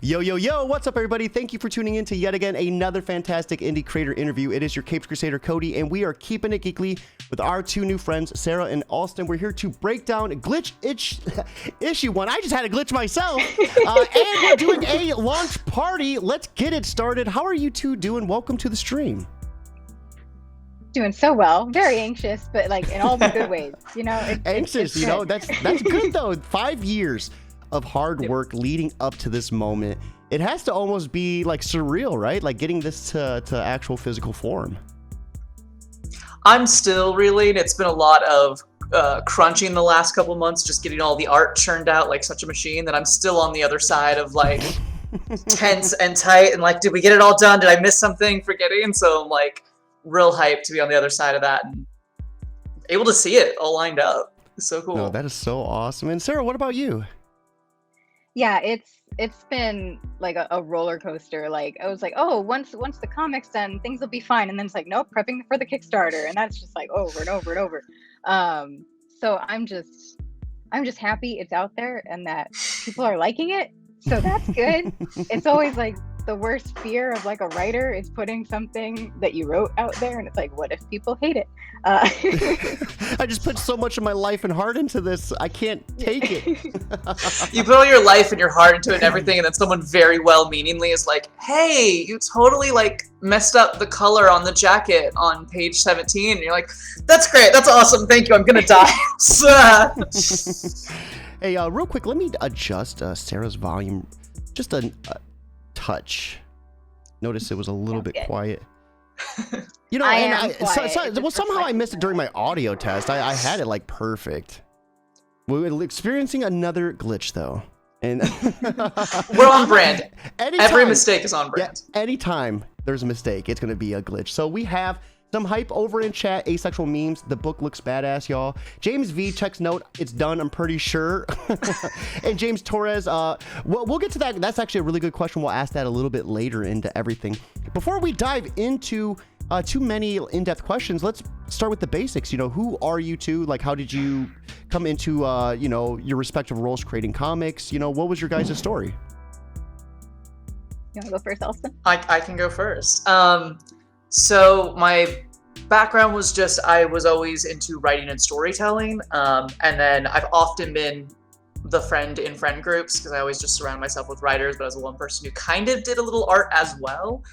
Yo, yo, yo, what's up, everybody? Thank you for tuning in to yet again another fantastic indie creator interview. It is your Capes Crusader, Cody, and we are keeping it geekly with our two new friends, Sarah and Alston. We're here to break down issue 1. I just had a glitch myself. And we're doing a launch party. Let's get it started. How are you two doing? Welcome to the stream. Doing so well. Very anxious, but like in all the good ways, you know. Anxious, you know, that's good though. 5 years of hard work leading up to this moment. It has to almost be like surreal, right? Like getting this to actual physical form. I'm still reeling. It's been a lot of crunching the last couple months, just getting all the art churned out like such a machine, that I'm still on the other side of like tense and tight and like, did we get it all done? Did I miss something? Forgetting. So I'm like real hyped to be on the other side of that and able to see it all lined up. It's so cool. No, that is so awesome. And Sarah, what about you? Yeah, it's been like a roller coaster. Like I was like, oh, once the comic's done, things will be fine. And then it's like, nope, prepping for the Kickstarter, and that's just like over and over and over. So I'm just happy it's out there and that people are liking it. So that's good. It's always like the worst fear of like a writer is putting something that you wrote out there, and it's like, what if people hate it? I just put so much of my life and heart into this. I can't take it. You put all your life and your heart into it and everything, and then someone very well-meaningly is like, hey, you totally like messed up the color on the jacket on page 17. And you're like, that's great, that's awesome, thank you, I'm gonna die. Hey, real quick, let me adjust Sarah's volume just a touch. Notice it was a little bit quiet. You know, somehow I missed it during my audio test. I had it like perfect. We were experiencing another glitch though, and we're on brand. Every mistake is on brand. Yeah, anytime there's a mistake, it's gonna be a glitch. So we have some hype over in chat. Asexual memes. The book looks badass, y'all. James V checks note. It's done, I'm pretty sure. And James Torres. We'll get to that. That's actually a really good question. We'll ask that a little bit later into everything. Before we dive into too many in-depth questions, let's start with the basics. You know, who are you two? Like, how did you come into you know, your respective roles creating comics? You know, what was your guys' story? You want to go first, Alston? I can go first. So my background was just, I was always into writing and storytelling. And then I've often been the friend in friend groups because I always just surround myself with writers, but I was the one person who kind of did a little art as well.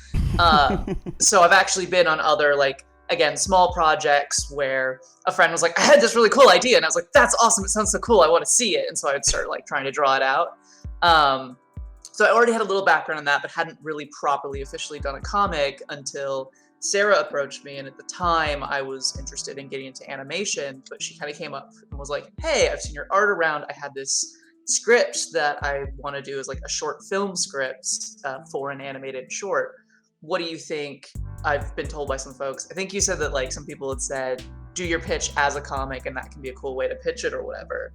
So I've actually been on other, like, again, small projects where a friend was like, I had this really cool idea. And I was like, that's awesome. It sounds so cool. I want to see it. And so I would start like trying to draw it out. So I already had a little background in that, but hadn't really properly officially done a comic until Sarah approached me, and at the time I was interested in getting into animation, but she kind of came up and was like, hey, I've seen your art around. I had this script that I want to do as like a short film script for an animated short. What do you think? I've been told by some folks, I think you said that like some people had said, do your pitch as a comic and that can be a cool way to pitch it or whatever.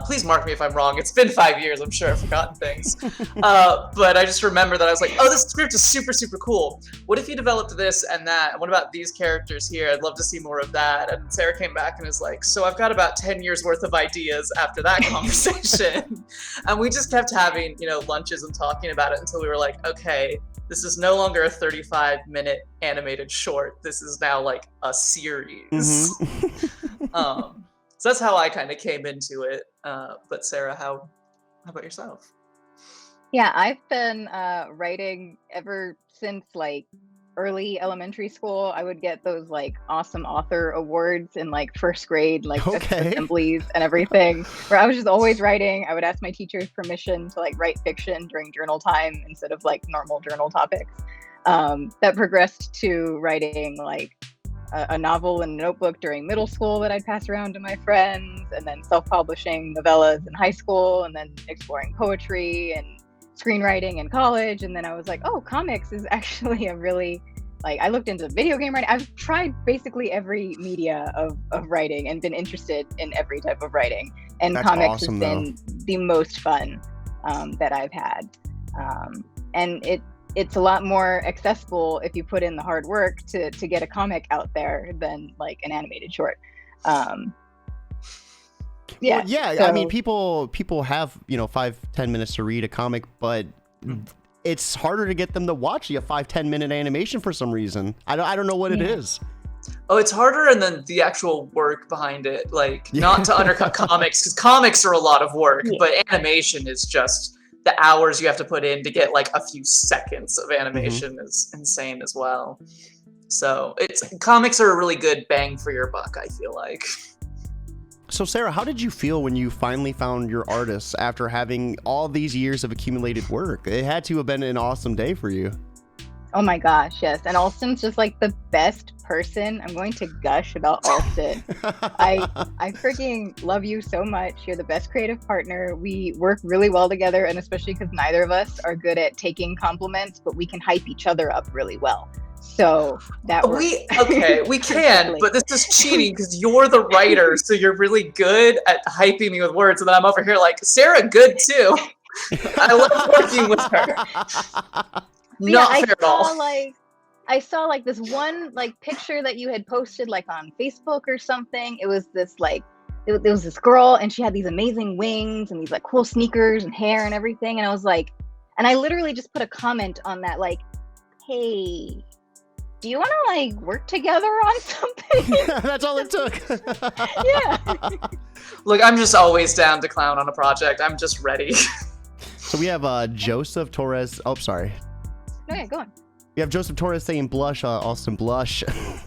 Please mark me if I'm wrong. It's been 5 years. I'm sure I've forgotten things. But I just remember that I was like, oh, this script is super, super cool. What if you developed this and that? What about these characters here? I'd love to see more of that. And Sarah came back and was like, so I've got about 10 years worth of ideas after that conversation. And we just kept having, you know, lunches and talking about it until we were like, okay, this is no longer a 35-minute animated short. This is now like a series. Mm-hmm. So that's how I kind of came into it. But Sarah, how about yourself? Yeah, I've been writing ever since like early elementary school. I would get those like awesome author awards in like first grade, like assemblies and everything, where I was just always writing. I would ask my teacher's permission to like write fiction during journal time instead of like normal journal topics. That progressed to writing like a novel and a notebook during middle school that I'd pass around to my friends, and then self-publishing novellas in high school, and then exploring poetry and screenwriting in college. And then I was like, oh, comics is actually a really, like, I looked into video game writing. I've tried basically every media of writing and been interested in every type of writing, and that's comics awesome, has been the most fun that I've had. And it's a lot more accessible if you put in the hard work to get a comic out there than like an animated short. Yeah, well, yeah. So, I mean, people have, 5-10 minutes to read a comic, but it's harder to get them to watch a 5-10 minute animation for some reason. I don't know what it is. Oh, it's harder, and then the actual work behind it, like not to undercut comics, because comics are a lot of work, but animation is just the hours you have to put in to get like a few seconds of animation is insane as well. So comics are a really good bang for your buck, I feel like. So Sarah, how did you feel when you finally found your artists after having all these years of accumulated work? It had to have been an awesome day for you. Oh my gosh, yes. And Alston's just like the best person. I'm going to gush about Alston. I freaking love you so much. You're the best creative partner. We work really well together, and especially because neither of us are good at taking compliments, but we can hype each other up really well. So that works. We can, but this is cheating because you're the writer, so you're really good at hyping me with words, and then I'm over here like, Sarah, good too. I love working with her. Not fair at all. I saw like this one like picture that you had posted like on Facebook or something. It was this like there was this girl, and she had these amazing wings and these like cool sneakers and hair and everything. And I was like, and I literally just put a comment on that like, hey, do you want to like work together on something? That's all it took. Yeah. Look, I'm just always down to clown on a project. I'm just ready. So we have Joseph Torres. Oh, sorry. No, yeah, go on. We have Joseph Torres saying blush, Alston blush. And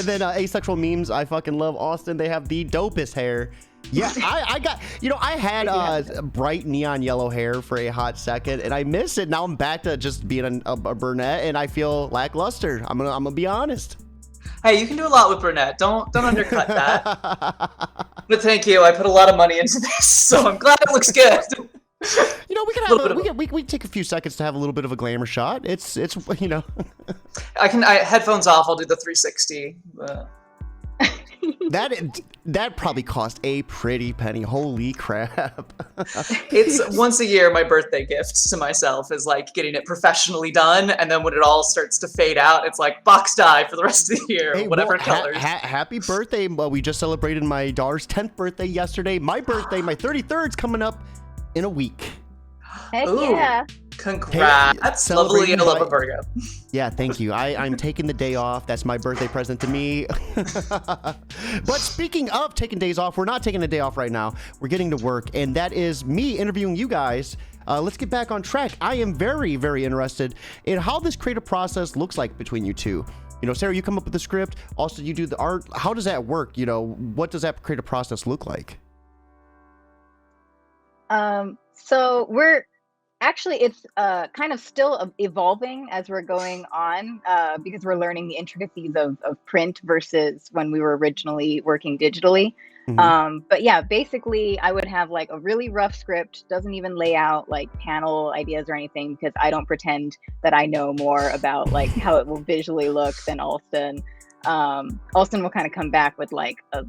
then asexual memes. I fucking love Alston. They have the dopest hair. Yeah, I got, I had bright neon yellow hair for a hot second, and I miss it. Now I'm back to just being a brunette, and I feel lackluster. I'm gonna be honest. Hey, you can do a lot with brunette. Don't undercut that. But thank you. I put a lot of money into this, so I'm glad it looks good. We can have we take a few seconds to have a little bit of a glamour shot. It's I headphones off. I'll do the 360. That probably cost a pretty penny. Holy crap. It's once a year, my birthday gift to myself is like getting it professionally done, and then when it all starts to fade out, it's like box dye for the rest of the year. Hey, whatever colors. Happy birthday. Well, we just celebrated my daughter's 10th birthday yesterday. My birthday, my 33rd, is coming up in a week. Heck yeah. Congrats. Hey, lovely. I love a Virgo. Yeah, thank you. I'm taking the day off. That's my birthday present to me. But speaking of taking days off, we're not taking a day off right now. We're getting to work, and that is me interviewing you guys. Let's get back on track. I am very, very interested in how this creative process looks like between you two. Sarah, you come up with the script. Also, you do the art. How does that work? What does that creative process look like? So it's kind of still evolving as we're going on, because we're learning the intricacies of print versus when we were originally working digitally. But yeah, basically I would have like a really rough script, doesn't even lay out like panel ideas or anything, because I don't pretend that I know more about like how it will visually look than Alston. Alston will kind of come back with like a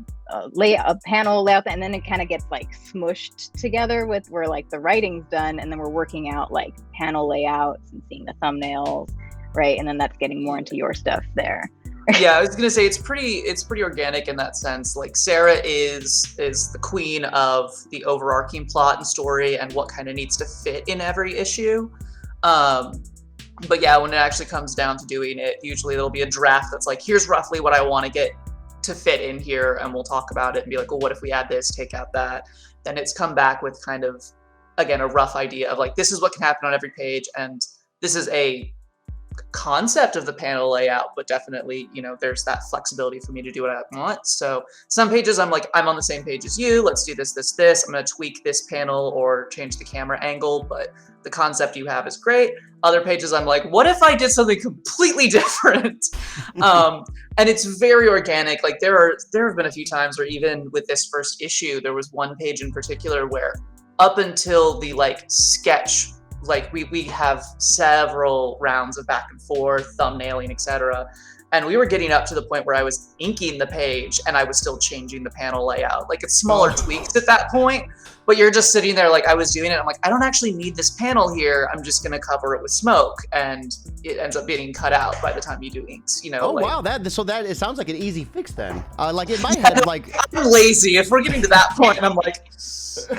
panel layout, and then it kind of gets like smushed together with where like the writing's done, and then we're working out like panel layouts and seeing the thumbnails, right? And then that's getting more into your stuff there. Yeah, I was gonna say it's pretty organic in that sense. Like Sarah is the queen of the overarching plot and story and what kind of needs to fit in every issue. But yeah, when it actually comes down to doing it, usually there'll be a draft that's like, here's roughly what I want to get to fit in here, and we'll talk about it and be like, well, what if we add this, take out that? Then it's come back with kind of, again, a rough idea of like, this is what can happen on every page, and this is a concept of the panel layout, but definitely, there's that flexibility for me to do what I want. So some pages I'm like, I'm on the same page as you, let's do this. I'm going to tweak this panel or change the camera angle, but the concept you have is great. Other pages I'm like, what if I did something completely different? And it's very organic. Like there have been a few times where even with this first issue, there was one page in particular where up until the like sketch, like we have several rounds of back and forth, thumbnailing, etc. And we were getting up to the point where I was inking the page and I was still changing the panel layout. Like, it's smaller tweaks at that point, but you're just sitting there like I was doing it. I'm like, I don't actually need this panel here. I'm just going to cover it with smoke. And it ends up getting cut out by the time you do inks, you know? Oh, like, wow. That it sounds like an easy fix then. Like in my head, like. I'm lazy. If we're getting to that point, I'm like,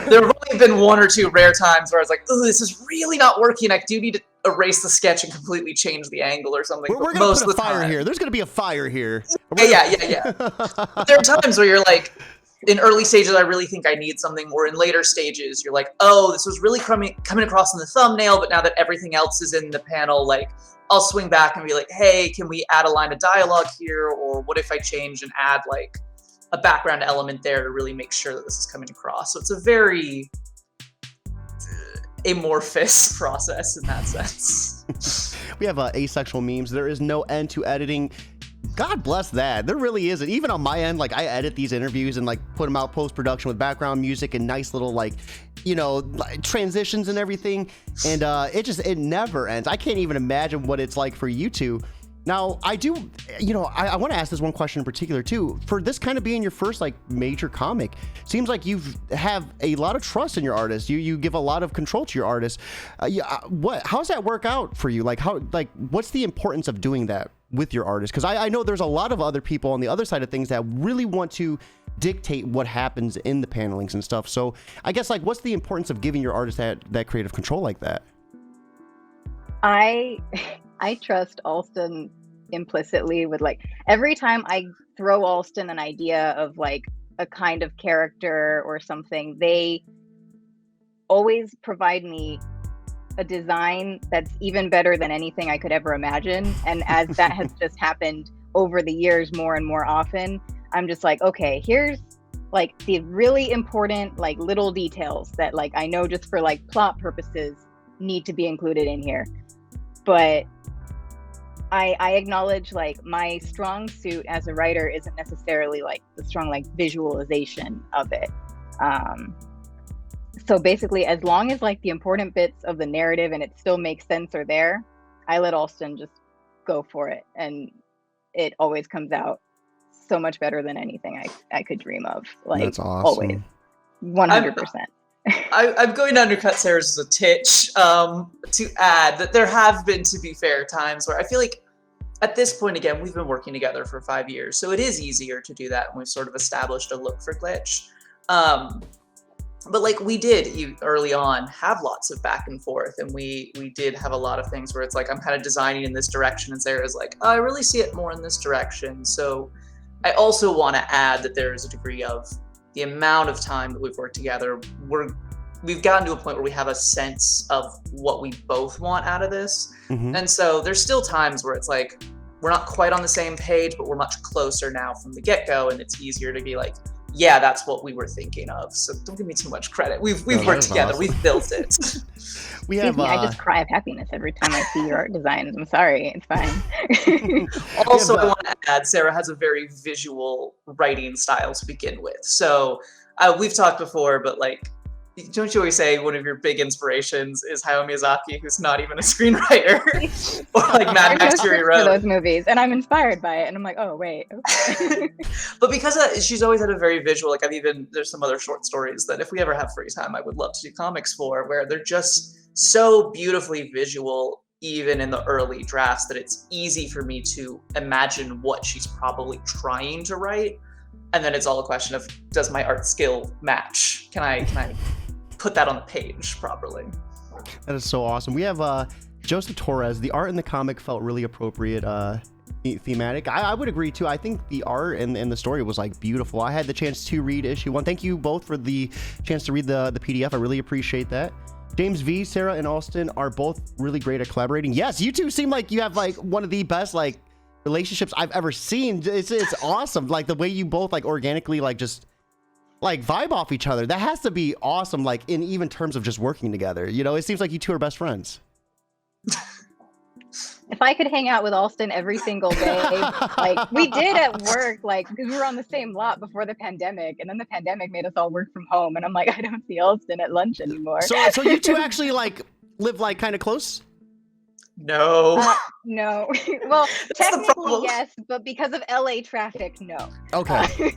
there have only been one or two rare times where I was like, oh, this is really not working. I do need to erase the sketch and completely change the angle or something. We're going to put a fire here. There's going to be a fire here. Yeah. But there are times where you're like, in early stages, I really think I need something, or in later stages, you're like, oh, this was really coming across in the thumbnail, but now that everything else is in the panel, like, I'll swing back and be like, hey, can we add a line of dialogue here? Or what if I change and add like a background element there to really make sure that this is coming across? So it's a very amorphous process in that sense. We have asexual memes. There is no end to editing. God bless that. There really isn't. Even on my end, like I edit these interviews and like put them out post-production with background music and nice little like, you know, transitions and everything. And it never ends. I can't even imagine what it's like for you two. Now, I do, you know, I want to ask this one question in particular too. For this kind of being your first like major comic, seems like you have a lot of trust in your artist. You give a lot of control to your artist. How's that work out for you? Like what's the importance of doing that with your artist? Because I know there's a lot of other people on the other side of things that really want to dictate what happens in the panelings and stuff. So I guess like, what's the importance of giving your artist that creative control like that? I trust Alston implicitly with like every time I throw Alston an idea of like a kind of character or something, they always provide me a design that's even better than anything I could ever imagine. And as that has just happened over the years more and more often, I'm just like, okay, here's like the really important like little details that like I know just for like plot purposes need to be included in here. But I acknowledge like my strong suit as a writer isn't necessarily like the strong like visualization of it. So basically, as long as like the important bits of the narrative and it still makes sense are there, I let Alston just go for it, and it always comes out so much better than anything I could dream of. Like, that's awesome. Always, 100%. I'm going to undercut Sarah's as a titch to add that there have been, to be fair, times where I feel like at this point, again, we've been working together for 5 years, so it is easier to do that when we've sort of established a look for Glitch. But like we did early on have lots of back and forth, and we did have a lot of things where it's like I'm kind of designing in this direction and Sarah's like, oh, I really see it more in this direction. So I also want to add that there is a degree of the amount of time that we've worked together. We've gotten to a point where we have a sense of what we both want out of this. Mm-hmm. And so there's still times where it's like we're not quite on the same page, but we're much closer now from the get-go, and it's easier to be like, yeah, that's what we were thinking of. So don't give me too much credit. We've worked together. Awesome. We've built it. I just cry of happiness every time I see your art designs. I'm sorry. It's fine. Also, I want to add, Sarah has a very visual writing style to begin with. So we've talked before, but like, don't you always say one of your big inspirations is Hayao Miyazaki, who's not even a screenwriter, or like Mad Max Fury Road? Those movies, and I'm inspired by it, and I'm like, oh wait. Okay. But because she's always had a very visual, like there's some other short stories that if we ever have free time, I would love to do comics for, where they're just so beautifully visual, even in the early drafts, that it's easy for me to imagine what she's probably trying to write, and then it's all a question of, does my art skill match? Can I put that on the page properly? That is so awesome. We have Joseph Torres. The art in the comic felt really appropriate, thematic. I would agree too. I think the art and the story was like beautiful. I had the chance to read issue 1. Thank you both for the chance to read the PDF. I really appreciate that. James V, Sarah, and Alston are both really great at collaborating. Yes, you two seem like you have like one of the best like relationships I've ever seen. It's awesome. Like the way you both like organically like just like vibe off each other. That has to be awesome, like in even terms of just working together. You know, it seems like you two are best friends. If I could hang out with Alston every single day, like we did at work, like because we were on the same lot before the pandemic, and then the pandemic made us all work from home, and I'm like, I don't see Alston at lunch anymore. So you two actually like live like kind of close? No. No. Well, That's the technically problem. yes, but because of LA traffic, no. Okay.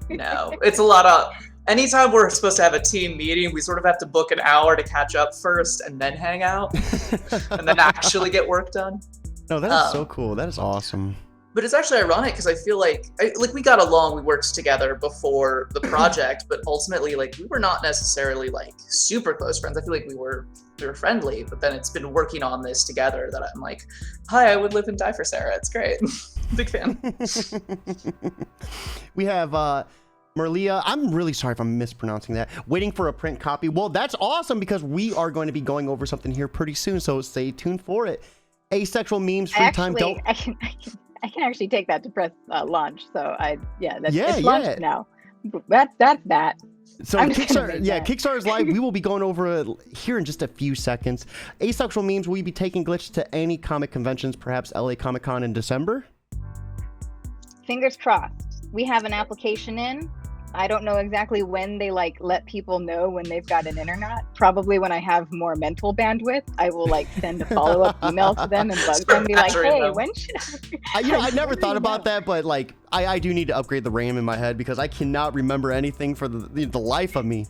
No, it's a lot of. Anytime we're supposed to have a team meeting, we sort of have to book an hour to catch up first and then hang out and then actually get work done. No, that is so cool. That is awesome. But it's actually ironic because I feel like we got along, we worked together before the project, but ultimately like we were not necessarily like super close friends. I feel like we were friendly, but then it's been working on this together that I'm like, hi, I would live and die for Sarah. It's great. Big fan. We have Merlia, I'm really sorry if I'm mispronouncing that, waiting for a print copy. Well, that's awesome because we are going to be going over something here pretty soon, so stay tuned for it. Asexual memes, free time. Don't. I can actually take that to press launch. So it's launched now. That's that. So Kickstarter is live. We will be going over it here in just a few seconds. Asexual memes, will you be taking Glitch to any comic conventions, perhaps LA Comic Con in December? Fingers crossed. We have an application in. I don't know exactly when they like let people know when they've got an internet. Probably when I have more mental bandwidth, I will like send a follow-up email to them and bug them and be like, hey, when should I? I never thought about that, but like I do need to upgrade the RAM in my head because I cannot remember anything for the life of me.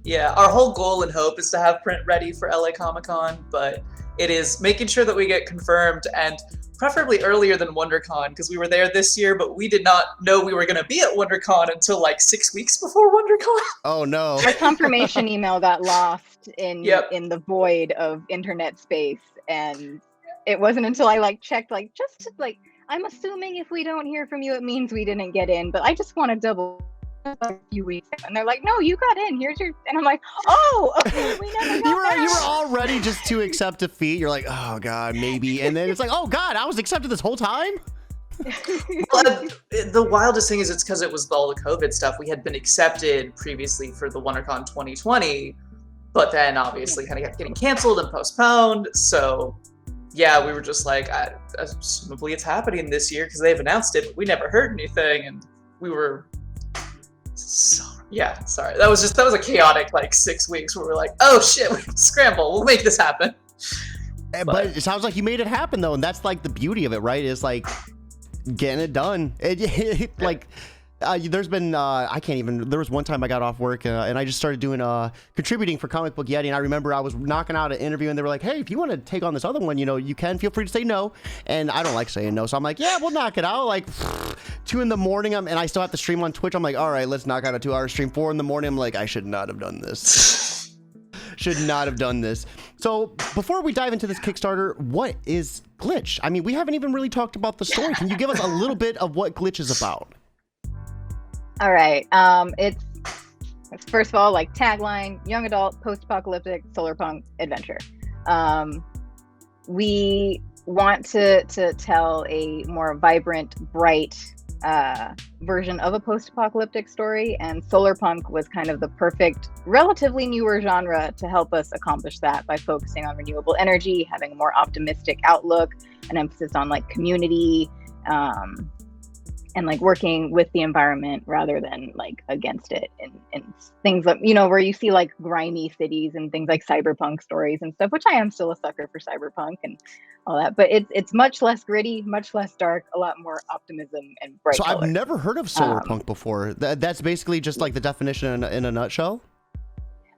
Yeah, our whole goal and hope is to have print ready for LA Comic Con, but it is making sure that we get confirmed and preferably earlier than WonderCon, because we were there this year, but we did not know we were going to be at WonderCon until like 6 weeks before WonderCon. Oh no! Our confirmation email got lost in the void of internet space, and it wasn't until I like checked, like just to, like I'm assuming if we don't hear from you, it means we didn't get in, but I just want to double. A few weeks, and they're like, no, you got in, here's your, and I'm like, oh, okay, we never got you were all ready just to accept defeat. You're like, oh god, maybe, and then it's like, oh god, I was accepted this whole time. Well, the wildest thing is it's because it was all the COVID stuff. We had been accepted previously for the WonderCon 2020, but then obviously kind of kept getting canceled and postponed, so yeah, we were just like, presumably it's happening this year because they've announced it, but we never heard anything, and we were sorry. That was a chaotic like 6 weeks where we're like, oh shit, we scramble, we'll make this happen. But it sounds like you made it happen though, and that's like the beauty of it, right? Is like getting it done. Like there's been there was one time I got off work and I just started doing contributing for Comic Book Yeti, and I remember I was knocking out an interview and they were like, hey, if you want to take on this other one, you can, feel free to say no. And I don't like saying no, so I'm like, yeah, we'll knock it out. Like 2 in the morning, and I still have to stream on Twitch. I'm like, all right, let's knock out a 2-hour stream. 4 in the morning, I'm like, I should not have done this. Should not have done this. So before we dive into this Kickstarter, what is Glitch? I mean, we haven't even really talked about the story. Can you give us a little bit of what Glitch is about? All right. It's first of all, like tagline, young adult, post-apocalyptic, solar punk adventure. We want to tell a more vibrant, bright version of a post-apocalyptic story, and solar punk was kind of the perfect, relatively newer genre to help us accomplish that by focusing on renewable energy, having a more optimistic outlook, an emphasis on like community, and like working with the environment rather than like against it, and things that, where you see like grimy cities and things like cyberpunk stories and stuff, which I am still a sucker for cyberpunk and all that, but it's much less gritty, much less dark, a lot more optimism and bright So colors. I've never heard of solar punk before. That's basically just like the definition in a nutshell?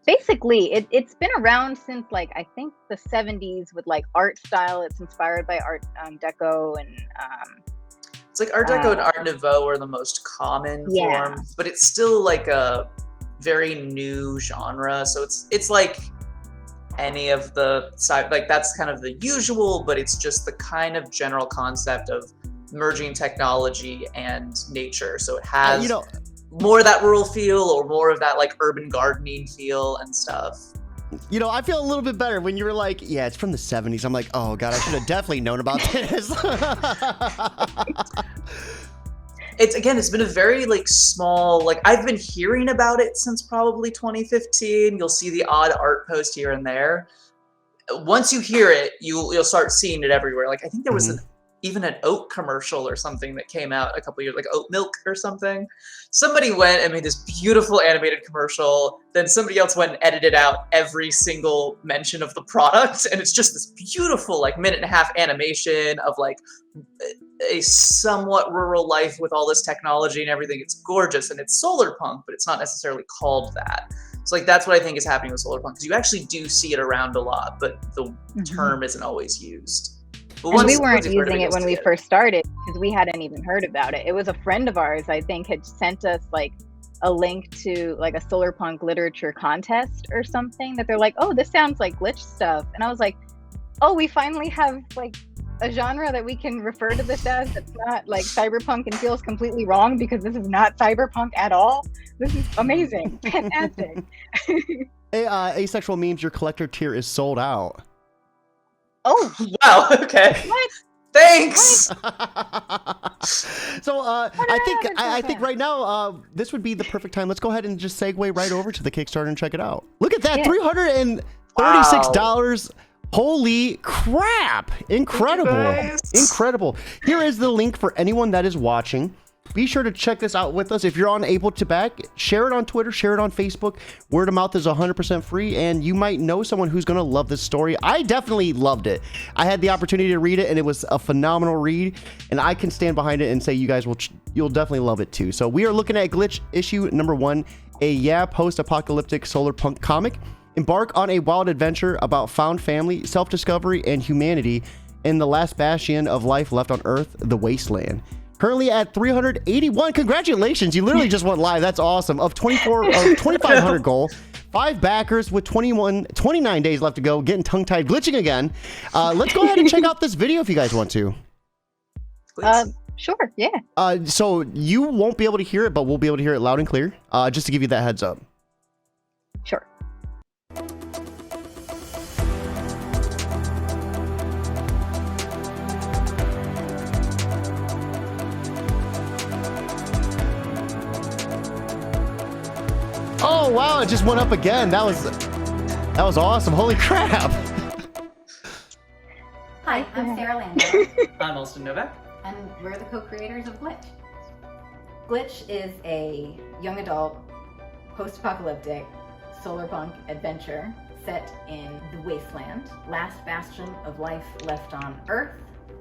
Basically, it's been around since like I think the 70s with like art style. It's inspired by Art Deco and it's like Art Deco and Art Nouveau are the most common forms, but it's still like a very new genre. So it's like any of the side, like that's kind of the usual, but it's just the kind of general concept of merging technology and nature. So it has more of that rural feel or more of that like urban gardening feel and stuff. I feel a little bit better when you were like, yeah, it's from the 70s. I'm like, oh god, I should have definitely known about this. It's been a very like small, like I've been hearing about it since probably 2015. You'll see the odd art post here and there. Once you hear it, you'll start seeing it everywhere. Like I think there was even an oat commercial or something that came out a couple years, like oat milk or something. Somebody went and made this beautiful animated commercial. Then somebody else went and edited out every single mention of the product. And it's just this beautiful, like, 1.5-minute animation of like a somewhat rural life with all this technology and everything. It's gorgeous and it's solar punk, but it's not necessarily called that. So like that's what I think is happening with solar punk, because you actually do see it around a lot, but the term isn't always used. And we weren't using it when we first started because we hadn't even heard about it. It was a friend of ours, I think, had sent us like a link to like a solar punk literature contest or something that they're like, oh, this sounds like glitch stuff. And I was like, oh, we finally have like a genre that we can refer to this as that's not like cyberpunk and feels completely wrong, because this is not cyberpunk at all. This is amazing. Fantastic. Hey, asexual memes, your collector tier is sold out. Oh wow! Okay. What? Thanks. So I think right now this would be the perfect time. Let's go ahead and just segue right over to the Kickstarter and check it out. Look at that, $336. Holy crap! Incredible, incredible. Here is the link for anyone that is watching. Be sure to check this out with us. If you're unable to back, share it on Twitter, share it on Facebook. Word of mouth is 100% free, and you might know someone who's going to love this story. I definitely loved it. I had the opportunity to read it, and it was a phenomenal read, and I can stand behind it and say you guys you'll definitely love it too. So we are looking at Glitch issue number 1, a post-apocalyptic solar punk comic. Embark on a wild adventure about found family, self-discovery, and humanity in the last bastion of life left on Earth, the Wasteland. Currently at 381. Congratulations, you literally just went live. That's awesome. Of 2,500 goal. 5 backers with 29 days left to go. Getting tongue-tied, glitching again. Let's go ahead and check out this video if you guys want to. Sure, yeah. So you won't be able to hear it, but we'll be able to hear it loud and clear. Just to give you that heads up. Sure. Oh wow, it just went up again. That was awesome. Holy crap. Hi, I'm Sarah Lando. I'm Alston Novak. And we're the co-creators of Glitch. Glitch is a young adult, post-apocalyptic, solar punk adventure set in the Wasteland, last bastion of life left on Earth.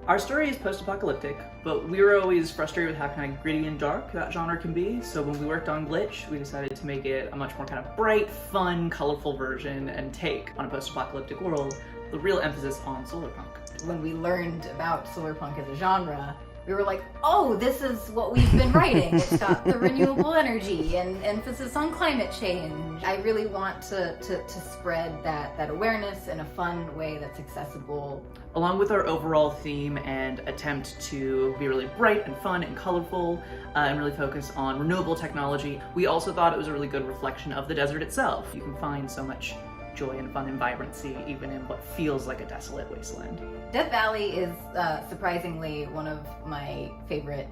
Our story is post-apocalyptic, but we were always frustrated with how kind of gritty and dark that genre can be, so when we worked on Glitch, we decided to make it a much more kind of bright, fun, colorful version and take on a post-apocalyptic world, with a real emphasis on solar punk. When we learned about solar punk as a genre, we were like, oh, this is what we've been writing. It's got the renewable energy and emphasis on climate change. I really want to spread that awareness in a fun way that's accessible. Along with our overall theme and attempt to be really bright and fun and colorful and really focus on renewable technology, we also thought it was a really good reflection of the desert itself. You can find so much joy and fun and vibrancy even in what feels like a desolate wasteland. Death Valley is surprisingly one of my favorite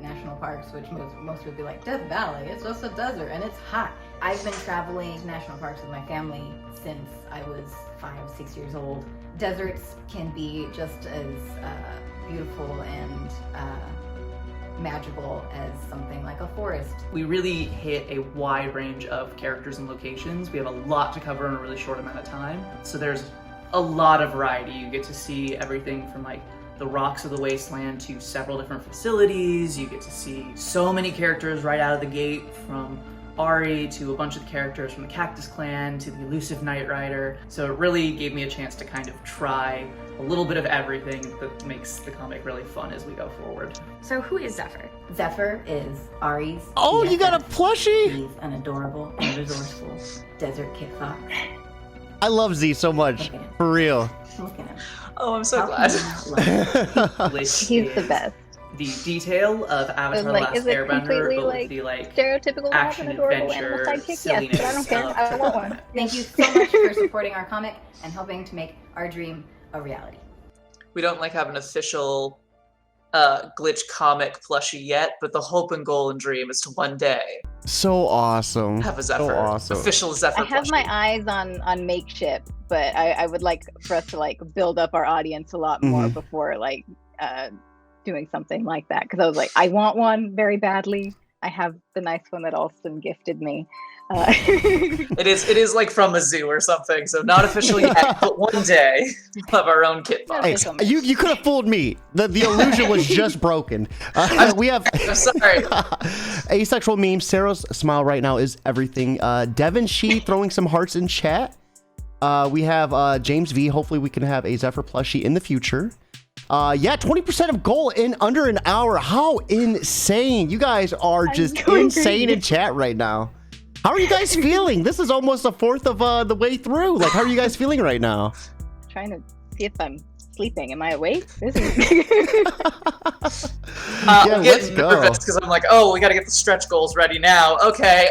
national parks, which most would be like, Death Valley, it's just a desert and it's hot. I've been traveling to national parks with my family since I was 5-6 years old. Deserts can be just as beautiful and magical as something like a forest. We really hit a wide range of characters and locations. We have a lot to cover in a really short amount of time. So there's a lot of variety. You get to see everything from like the rocks of the wasteland to several different facilities. You get to see so many characters right out of the gate, from Ari to a bunch of the characters from the Cactus clan to the elusive Knight Rider. So it really gave me a chance to kind of try a little bit of everything that makes the comic really fun as we go forward. So who is Zephyr? Zephyr is Ari's Oh, you got a BFF. plushie? He's an adorable and resourceful desert kit fox. I love Z so much. Look at him. For real. Look at him. Oh, I'm so How glad. can you not love him? Glitch He's the is best. The detail of Avatar: The Like, Last is it Airbender, completely, but like, with the like Stereotypical to have action an adorable animal adventure sidekick? Yes, silliness but I don't care. of I want one. Thank you so much for supporting our comic and helping to make our dream a reality. We don't like have an official Glitch comic plushie yet, but the hope and goal and dream is to one day So awesome. have a So Zephyr, awesome. official Zephyr I have plushie. my eyes on makeshift, but I would like for us to like build up our audience a lot more before like doing something like that, because I was like, I want one very badly. I have the nice one that Alston gifted me. It is like from a zoo or something, so not officially yet, but one day we'll have our own kit box. Hey, you could have fooled me. The illusion was just broken. We have I'm sorry. asexual memes. Sarah's smile right now is everything. Devin Shee throwing some hearts in chat. We have James V. Hopefully we can have a Zephyr plushie in the future. Yeah, 20% of goal in under an hour. How insane. You guys are just insane in chat right now. How are you guys feeling? This is almost a fourth of the way through. Like, how are you guys feeling right now? Trying to see if I'm sleeping. Am I awake? This is I'm getting nervous because I'm like, oh, we got to get the stretch goals ready now. Okay.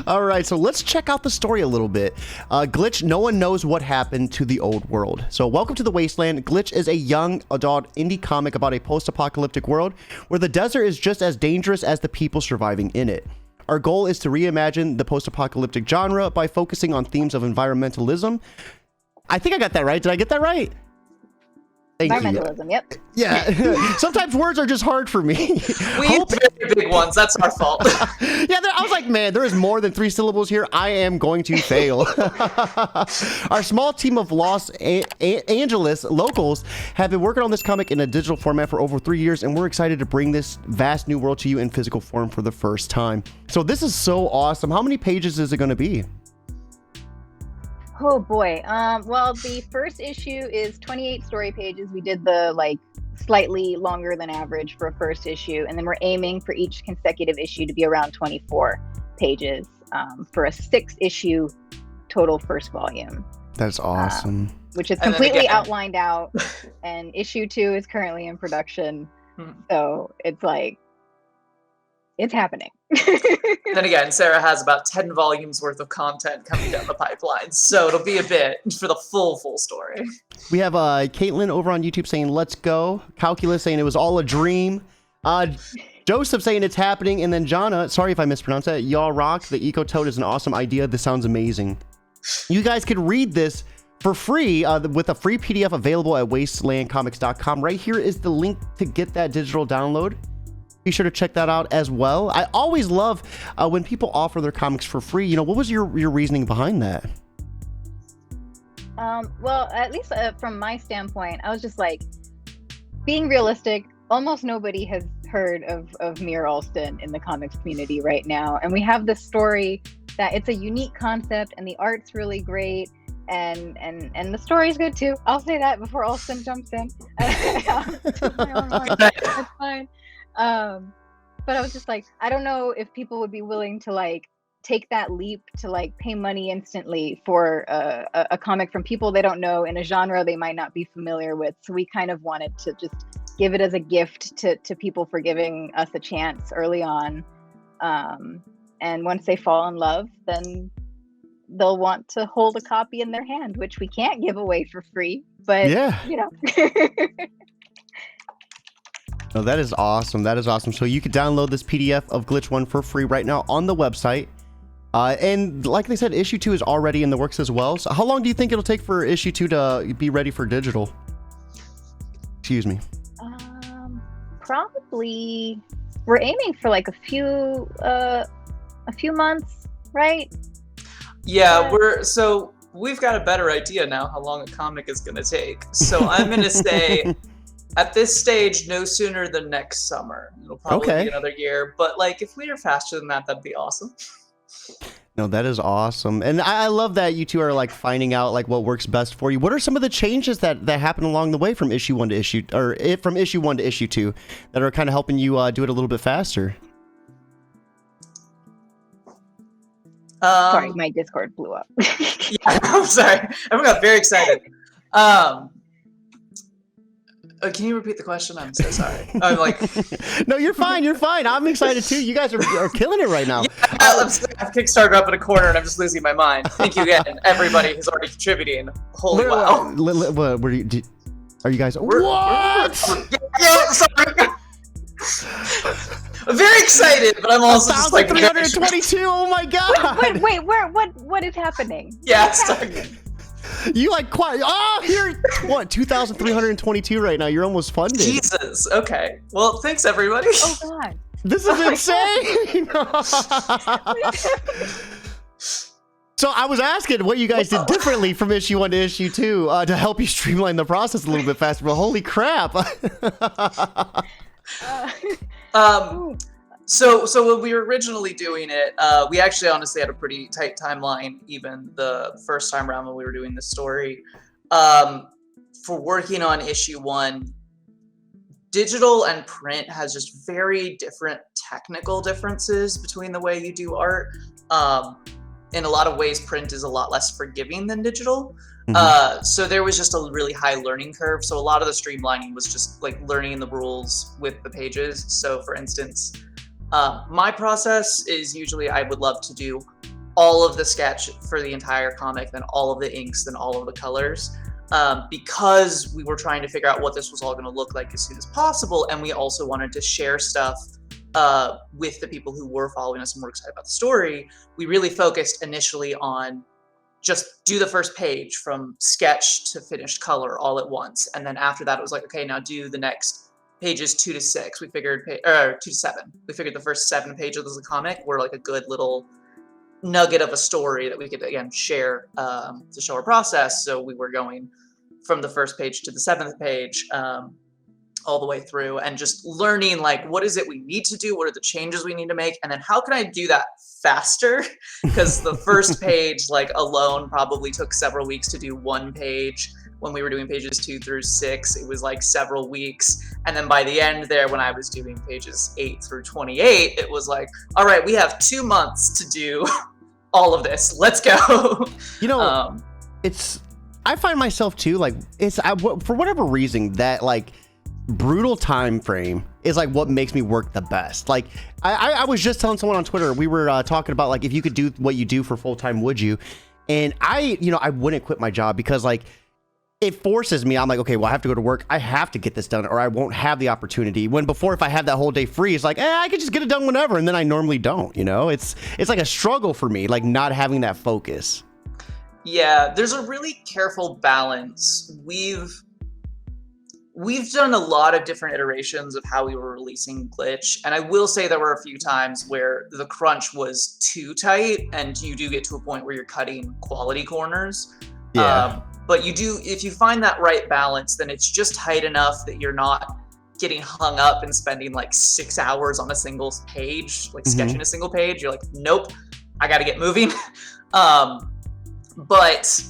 All right, so let's check out the story a little bit. Glitch, no one knows what happened to the old world. So welcome to the Wasteland. Glitch is a young adult indie comic about a post-apocalyptic world where the desert is just as dangerous as the people surviving in it. Our goal is to reimagine the post-apocalyptic genre by focusing on themes of environmentalism. I think I got that right. Did I get that right? Environmentalism, yep. Yeah, sometimes words are just hard for me. We have very big ones. That's our fault. Yeah, I was like, man, there is more than 3 syllables here. I am going to fail. Our small team of Los Angeles locals have been working on this comic in a digital format for over 3 years, and we're excited to bring this vast new world to you in physical form for the first time. So this is so awesome. How many pages is it going to be? Oh boy. Well, the first issue is 28 story pages. We did the slightly longer than average for a first issue, and then we're aiming for each consecutive issue to be around 24 pages for a 6-issue total first volume. That's awesome. Which is completely outlined out, and issue 2 is currently in production. So it's like, it's happening. Then again, Sarah has about 10 volumes worth of content coming down the pipeline, so it'll be a bit for the full story. We have Caitlin over on YouTube saying, let's go. Calculus saying it was all a dream. Joseph saying it's happening. And then Jonna, sorry if I mispronounced that, y'all rock. The Eco Toad is an awesome idea. This sounds amazing. You guys could read this for free with a free PDF available at wastelandcomics.com. Right here is the link to get that digital download. Be sure to check that out as well. I always love when people offer their comics for free. You know, what was your reasoning behind that? Well, at least from my standpoint, I was just like, being realistic, almost nobody has heard of Mir Alston in the comics community right now. And we have this story that it's a unique concept and the art's really great. And the story's good too. I'll say that before Alston jumps in. That's fine. But I was just like, I don't know if people would be willing to take that leap to pay money instantly for a comic from people they don't know in a genre they might not be familiar with. So we kind of wanted to just give it as a gift to people for giving us a chance early on. And once they fall in love, then they'll want to hold a copy in their hand, which we can't give away for free, but you know. No, that is awesome. That is awesome. So you can download this PDF of Glitch 1 for free right now on the website. And like they said, issue 2 is already in the works as well. So how long do you think it'll take for issue 2 to be ready for digital? Excuse me. Probably we're aiming for a few months, right? Yeah, we've got a better idea now how long a comic is going to take. So I'm going to say at this stage, no sooner than next summer. It'll probably be another year. But if we are faster than that, that'd be awesome. No, that is awesome. And I love that you two are finding out what works best for you. What are some of the changes that happen along the way from issue 1 to issue, from issue 1 to issue 2 that are kind of helping you do it a little bit faster? Sorry, my Discord blew up. Yeah, I'm sorry. Everyone got very excited. Can you repeat the question? I'm so sorry. I'm No, you're fine. You're fine. I'm excited too. You guys are killing it right now. Yeah, I've Kickstarter up in a corner and I'm just losing my mind. Thank you again, everybody who's already contributing. Holy wow. Are you guys? What? Sorry. I'm very excited, but I'm also just 322. Oh my god! Wait, what is happening? Yeah, You like quite, here, what, 2,322 right now. You're almost funded. Jesus. Okay. Well, thanks everybody. Oh God. This is insane. So I was asking what you guys did differently from issue 1 to issue 2 to help you streamline the process a little bit faster. But holy crap. So when we were originally doing it, we actually honestly had a pretty tight timeline, even the first time around when we were doing this story. For working on issue 1, digital and print has just very different technical differences between the way you do art. In a lot of ways, print is a lot less forgiving than digital. So there was just a really high learning curve. So a lot of the streamlining was just like learning the rules with the pages. So for instance, my process is usually I would love to do all of the sketch for the entire comic, then all of the inks, then all of the colors, because we were trying to figure out what this was all going to look like as soon as possible. And we also wanted to share stuff with the people who were following us and were excited about the story. We really focused initially on just do the first page from sketch to finished color all at once. And then after that, it was like, okay, now do the next pages 2 to 6. We figured, or 2 to 7. We figured the first 7 pages of the comic were like a good little nugget of a story that we could, again, share to show our process. So we were going from the first page to the 7th page, all the way through, and just learning like what is it we need to do, what are the changes we need to make, and then how can I do that faster? Because the first page like alone probably took several weeks to do 1 page. When we were doing pages 2 through 6, it was like several weeks, and then by the end there, when I was doing pages 8 through 28, it was like, all right, we have 2 months to do all of this, let's go. You know, I find myself too, like, for whatever reason, that like brutal time frame is like what makes me work the best. Like I was just telling someone on Twitter, we were talking about like, if you could do what you do for full time, would you? And I wouldn't quit my job because like it forces me. I'm like, okay, well, I have to go to work. I have to get this done or I won't have the opportunity. When before, if I had that whole day free, it's like, I could just get it done whenever. And then I normally don't, it's like a struggle for me, like not having that focus. Yeah, there's a really careful balance. We've done a lot of different iterations of how we were releasing Glitch, and I will say there were a few times where the crunch was too tight, and you do get to a point where you're cutting quality corners. Yeah. But you do, if you find that right balance, then it's just tight enough that you're not getting hung up and spending like 6 hours on a single page, like sketching a single page. You're like, nope, I got to get moving. But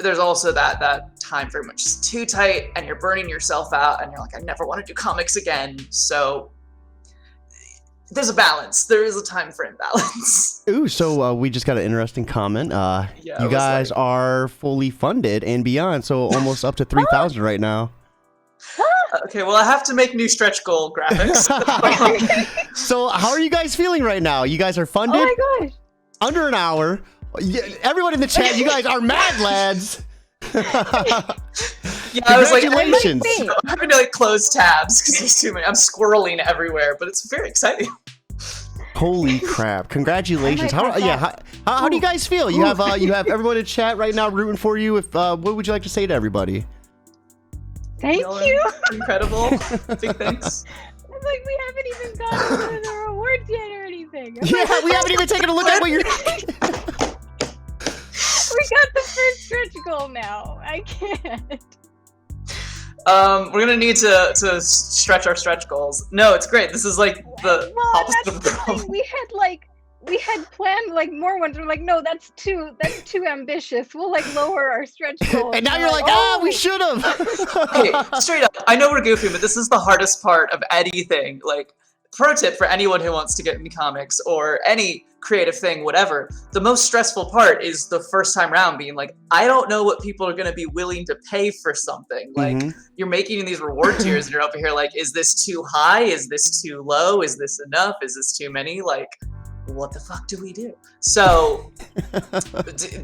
there's also that time frame which is too tight and you're burning yourself out and you're like, I never want to do comics again. So there's a balance. There is a time frame balance. Ooh, so we just got an interesting comment. You guys are fully funded and beyond, so almost up to 3,000 right now. Okay, well, I have to make new stretch goal graphics. So how are you guys feeling right now? You guys are funded? Oh my gosh. Under an hour. Everyone in the chat, you guys are mad lads. Yeah, I was like, congratulations. I'm having to like close tabs because there's too many. I'm squirreling everywhere, but it's very exciting. Holy crap! Congratulations. How do you guys feel? You have everyone in chat right now rooting for you. If what would you like to say to everybody? Thank you. Incredible. Big thanks. It's like we haven't even gotten to the rewards yet or anything. Yeah, we haven't even taken a look at what you're. We got the first stretch goal now. I can't. We're gonna need to stretch our stretch goals. No, it's great. This is like the opposite of the problem. We had planned like more ones. We're like, no, that's too ambitious. We'll like lower our stretch goals. And now you're like, we should have. Okay, straight up. I know we're goofy, but this is the hardest part of anything. Like, pro tip for anyone who wants to get into comics or any creative thing, whatever. The most stressful part is the first time round being like, I don't know what people are going to be willing to pay for something. Like, you're making these reward tiers and you're over here like, is this too high? Is this too low? Is this enough? Is this too many? Like, what the fuck do we do? So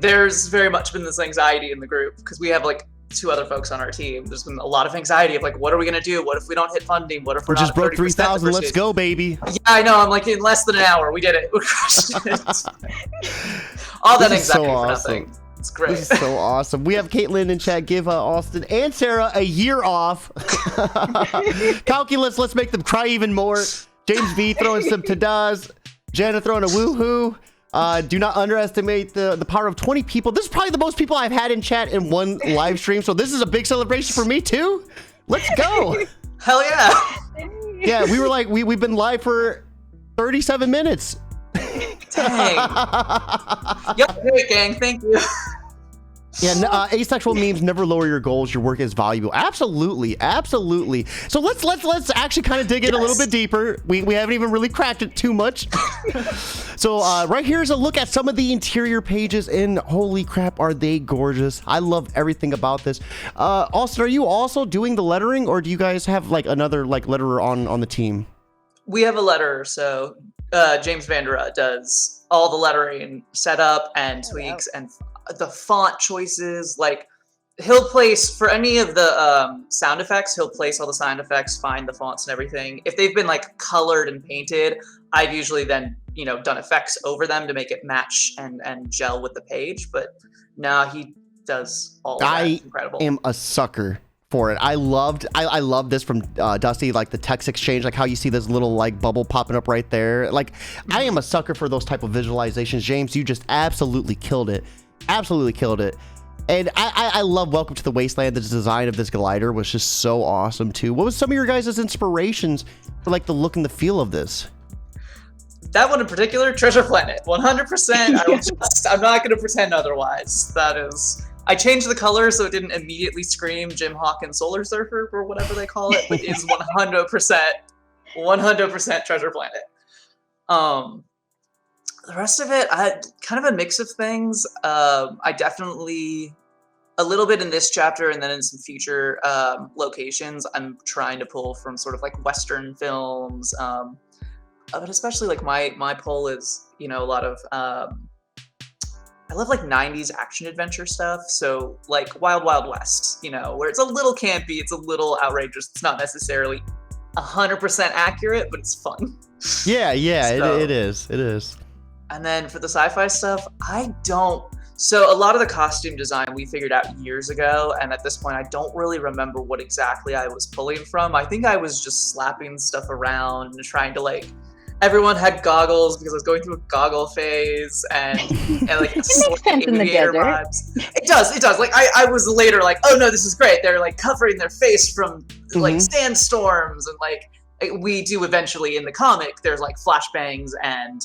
there's very much been this anxiety in the group because we have like two other folks on our team, there's been a lot of anxiety of like, what are we gonna do? What if we don't hit funding? What if we're just not broke 3,000? Let's go, baby. Yeah, I know. I'm like, in less than an hour, we did it. We crushed it. All that anxiety for nothing. It's great. This is so awesome. We have Caitlin in chat. Give Alston and Sarah a year off. Calculus, let's make them cry even more. James V throwing some tadas. Jana throwing a woohoo. Do not underestimate the power of 20 people. This is probably the most people I've had in chat in one live stream, so this is a big celebration for me too. Let's go. Hell yeah. Yeah, we were like, we've been live for 37 minutes. Dang. Yep, great, gang. Thank you. Yeah, asexual memes never lower your goals. Your work is valuable. Absolutely, absolutely. So let's actually kind of dig in a little bit deeper. We haven't even really cracked it too much. So right here is a look at some of the interior pages, and holy crap, are they gorgeous! I love everything about this. Alston, are you also doing the lettering, or do you guys have like another like letterer on the team? We have a letterer, so James Vandera does all the lettering setup and tweaks and the font choices. Like, he'll place for any of the sound effects, he'll place all the sound effects, find the fonts and everything. If they've been like colored and painted, I've usually then, you know, done effects over them to make it match and gel with the page. But now he does all of that. It's incredible. I am a sucker for it. I love this from Dusty, like the text exchange, like how you see this little like bubble popping up right there. Like, I am a sucker for those type of visualizations. James, you just absolutely killed it. Absolutely killed it. And I love Welcome to the Wasteland. The design of this glider was just so awesome too. What was some of your guys' inspirations for like the look and the feel of this? That one in particular, Treasure Planet, 100%. I'm not going to pretend otherwise. That is, I changed the color so it didn't immediately scream Jim Hawkins Solar Surfer or whatever they call it, but it's 100% Treasure Planet. The rest of it, kind of a mix of things. I definitely, a little bit in this chapter and then in some future locations, I'm trying to pull from sort of like Western films, but especially like my pull is, you know, a lot of, I love like 90s action adventure stuff. So like Wild Wild West, you know, where it's a little campy, it's a little outrageous. It's not necessarily 100% accurate, but it's fun. Yeah, so, it is. And then for the sci-fi stuff, so a lot of the costume design we figured out years ago, and at this point I don't really remember what exactly I was pulling from. I think I was just slapping stuff around and trying to like, everyone had goggles because I was going through a goggle phase and like sort of aviator vibes. It does. Like I was later like, oh no, this is great. They're like covering their face from like sandstorms, and like we do eventually in the comic, there's like flashbangs and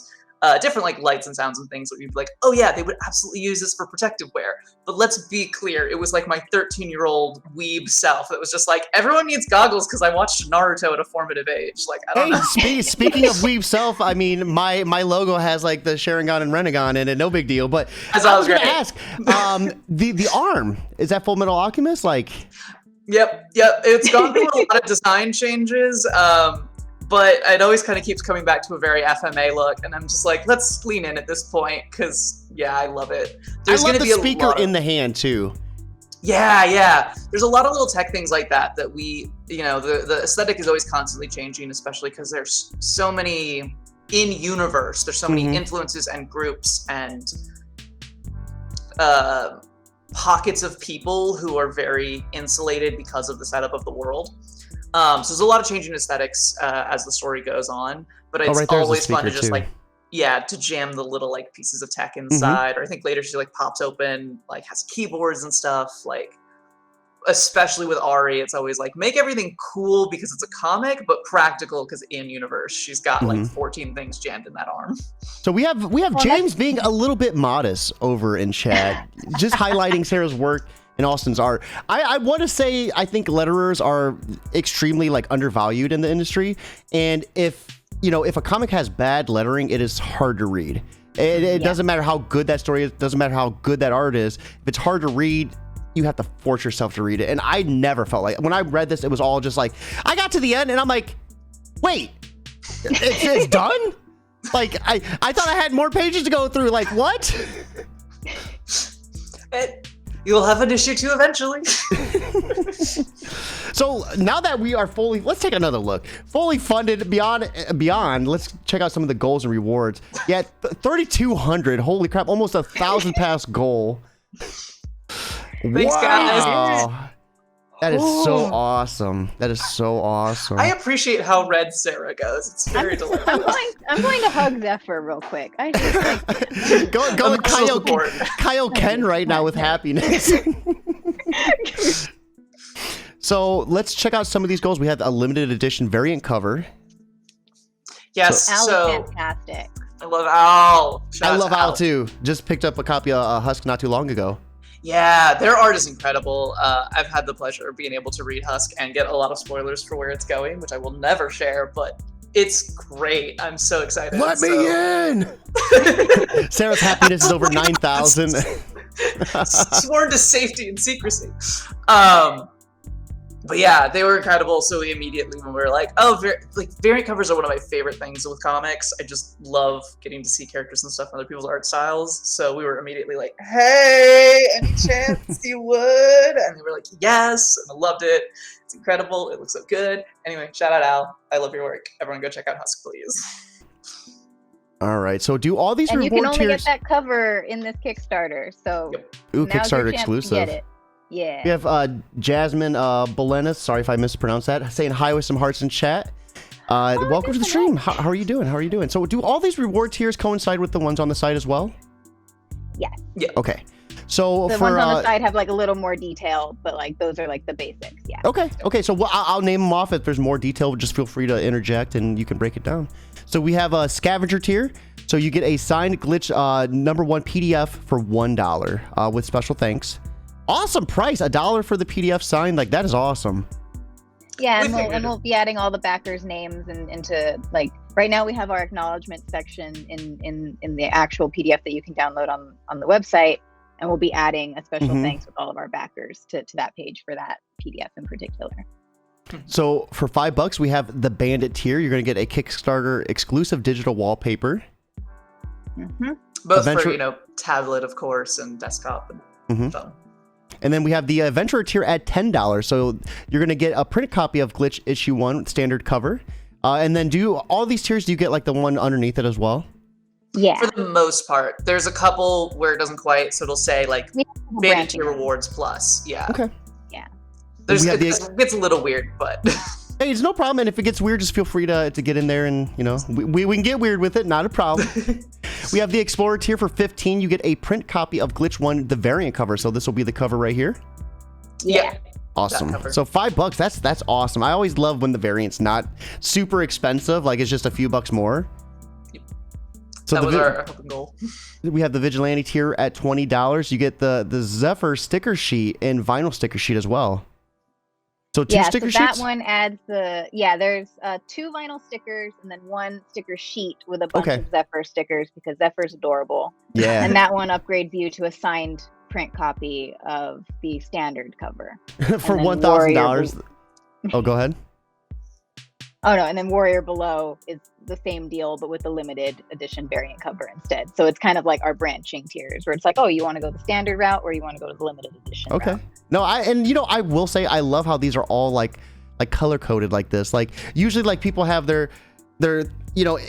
different like lights and sounds and things that you'd be like, oh yeah, they would absolutely use this for protective wear. But let's be clear, it was like my 13-year-old weeb self that was just like, everyone needs goggles because I watched Naruto at a formative age. Like, I don't know. Speaking of weeb self, I mean, my logo has like the Sharingan and Renegon in it, no big deal. But I was gonna ask, the arm, is that Full Metal Alchemist? Like, Yep. It's gone through a lot of design changes. But it always kind of keeps coming back to a very FMA look, and I'm just like, let's lean in at this point, because, yeah, I love it. There's going to be a speaker in the hand, too. Yeah. There's a lot of little tech things like that we, you know, the aesthetic is always constantly changing, especially because there's so many in-universe, there's so many influences and groups and pockets of people who are very insulated because of the setup of the world. So there's a lot of changing aesthetics as the story goes on, but it's always fun to just like, to jam the little like pieces of tech inside. Or I think later she like pops open, like has keyboards and stuff. Like, especially with Ari, it's always like make everything cool because it's a comic, but practical because in universe she's got like 14 things jammed in that arm. So we have James being a little bit modest over in chat, just highlighting Sarah's work and Alston's art. I want to say I think letterers are extremely like undervalued in the industry, and if a comic has bad lettering, it is hard to read. It doesn't matter how good that story is, doesn't matter how good that art is. If it's hard to read, you have to force yourself to read it. And I never felt like, when I read this, it was all just like, I got to the end and I'm like, wait, it's done? Like, I thought I had more pages to go through. Like, what? You'll have an issue 2 eventually. So now that we are fully, let's take another look. Fully funded beyond. Let's check out some of the goals and rewards. Yeah, 3,200. Holy crap! Almost 1,000 pass goal. Thanks, guys. That is so awesome. That is so awesome. I appreciate how red Sarah goes. It's very delightful. I'm going to hug Zephyr real quick. I just like go Kyle Ken right now with happiness. So let's check out some of these goals. We have a limited edition variant cover. Yes, Al so is fantastic. I love Al. I love Al too. Just picked up a copy of Husk not too long ago. Yeah, their art is incredible. I've had the pleasure of being able to read Husk and get a lot of spoilers for where it's going, which I will never share, but it's great. I'm so excited. Let me in! Sarah's happiness is over 9,000. Sworn to safety and secrecy. But yeah, they were incredible. So we immediately, when we were like, oh, variant covers are one of my favorite things with comics. I just love getting to see characters and stuff in other people's art styles. So we were immediately like, hey, any chance you would? And they were like, yes. And I loved it. It's incredible. It looks so good. Anyway, shout out Al. I love your work. Everyone go check out Husk, please. All right. So do all these and reward you can only tiers... get that cover in this Kickstarter. So Ooh, now's your Kickstarter chance exclusive. to get it. Yeah. We have Jasmine Belenis, sorry if I mispronounced that, saying hi with some hearts in chat. Welcome to the stream. How are you doing? How are you doing? So do all these reward tiers coincide with the ones on the site as well? Yes. Yeah. Okay. So the ones on the side have like a little more detail, but like those are like the basics. Yeah. Okay. So I'll name them off. If there's more detail, just feel free to interject and you can break it down. So we have a scavenger tier. So you get a signed glitch #1 PDF for $1 with special thanks. Awesome price, $1 for the PDF signed. Like, that is awesome. Yeah, and we'll be adding all the backers' names and into like right now we have our acknowledgement section in the actual PDF that you can download on the website, and we'll be adding a special thanks with all of our backers to that page for that PDF in particular. So for $5, we have the Bandit tier. You're going to get a Kickstarter exclusive digital wallpaper. Both for tablet, of course, and desktop and phone. And then we have the Adventurer tier at $10. So you're going to get a print copy of Glitch Issue 1 standard cover. And then do all these tiers, do you get like the one underneath it as well? Yeah. For the most part. There's a couple where it doesn't quite, so it'll say like Bandit tier rewards plus. Yeah. Okay. Yeah. It gets a little weird, but... Hey, it's no problem. And if it gets weird, just feel free to get in there and, we can get weird with it. Not a problem. We have the Explorer tier for $15. You get a print copy of Glitch 1, the variant cover. So this will be the cover right here. Yeah. Awesome. So $5, that's awesome. I always love when the variant's not super expensive. Like it's just a few bucks more. So that was our goal. We have the Vigilante tier at $20. You get the Zephyr sticker sheet and vinyl sticker sheet as well. So two sticker sheets? That one adds there's 2 vinyl stickers and then 1 sticker sheet with a bunch of Zephyr stickers because Zephyr's adorable. Yeah. And that one upgrades you to a signed print copy of the standard cover. For $1,000. Oh, go ahead. Oh no, and then Warrior Below is the same deal, but with the limited edition variant cover instead. So it's kind of like our branching tiers, where it's like, oh, you want to go the standard route, or you want to go to the limited edition route. No, I will say I love how these are all like color coded like this. Like usually, like people have their